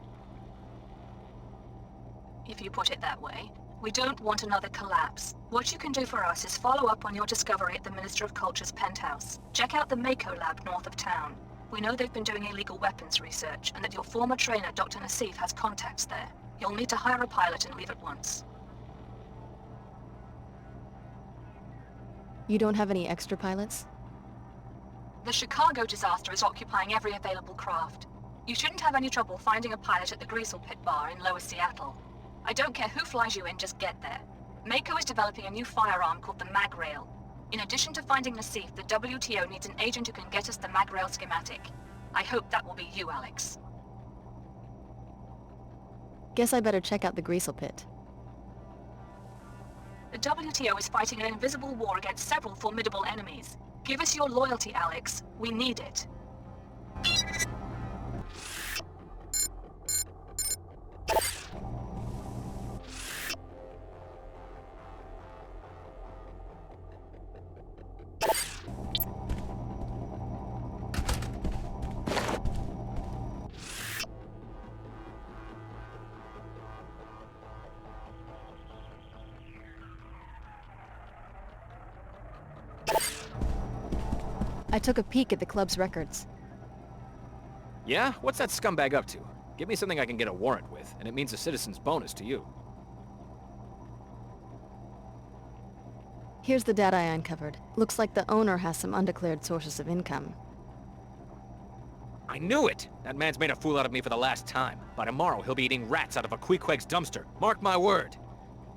If you put it that way. We don't want another collapse. What you can do for us is follow up on your discovery at the Minister of Culture's penthouse. Check out the Mako lab north of town. We know they've been doing illegal weapons research, and that your former trainer, Dr. Nassif, has contacts there. You'll need to hire a pilot and leave at once. You don't have any extra pilots? The Chicago disaster is occupying every available craft. You shouldn't have any trouble finding a pilot at the Greasel Pit Bar in Lower Seattle. I don't care who flies you in, just get there. Mako is developing a new firearm called the Mag-Rail. In addition to finding Nassif, the WTO needs an agent who can get us the Mag-Rail schematic. I hope that will be you, Alex. Guess I better check out the Greasel Pit. The WTO is fighting an invisible war against several formidable enemies. Give us your loyalty, Alex. We need it. I took a peek at the club's records. Yeah? What's that scumbag up to? Give me something I can get a warrant with, and it means a citizen's bonus to you. Here's the data I uncovered. Looks like the owner has some undeclared sources of income. I knew it! That man's made a fool out of me for the last time. By tomorrow, he'll be eating rats out of a Queequeg's dumpster. Mark my word.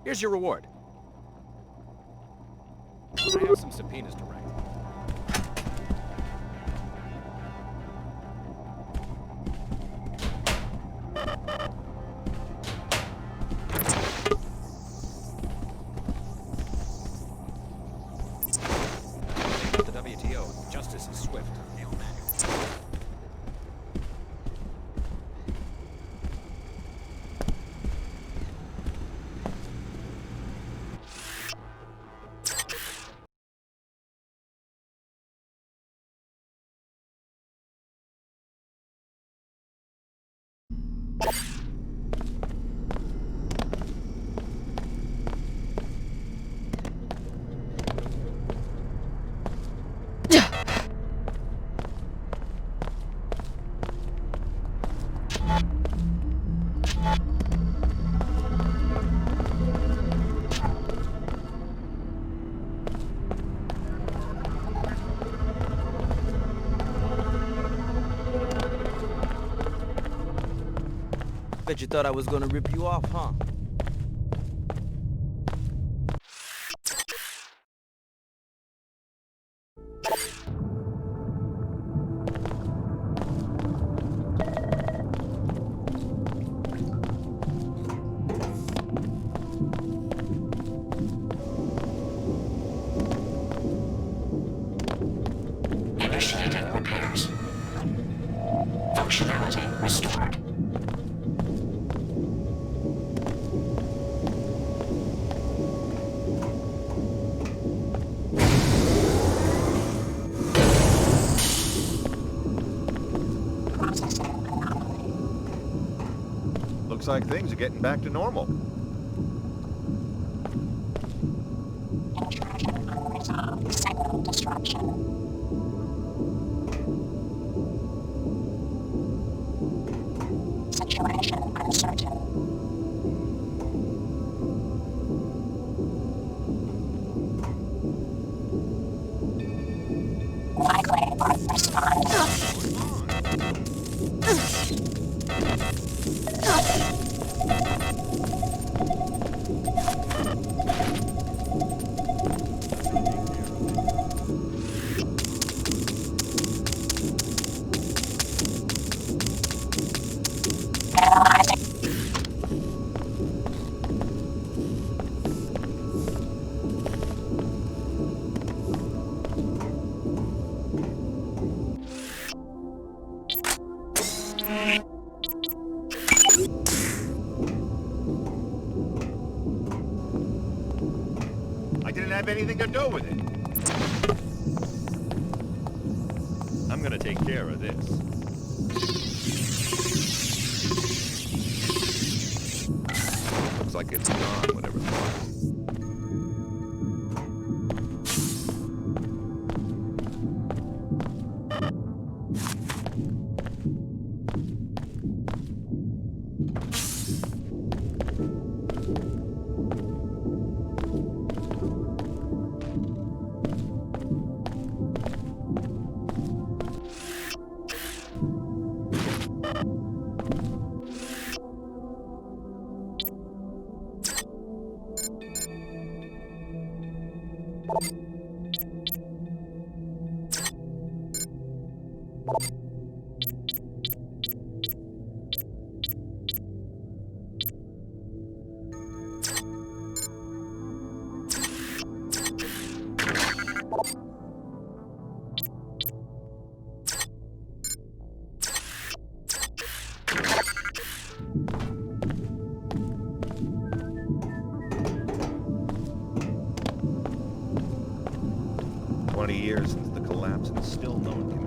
Here's your reward. I have some subpoenas to write. The WTO, justice is swift. Bet you thought I was gonna rip you off, huh? Initiated Functionality restored. Looks like things are getting back to normal. Signal disruption. Situation uncertain. Likely respond. I didn't have anything to do with it. I'm gonna take care of this. Looks like it's gone, whatever it was. Years since the collapse and still no one can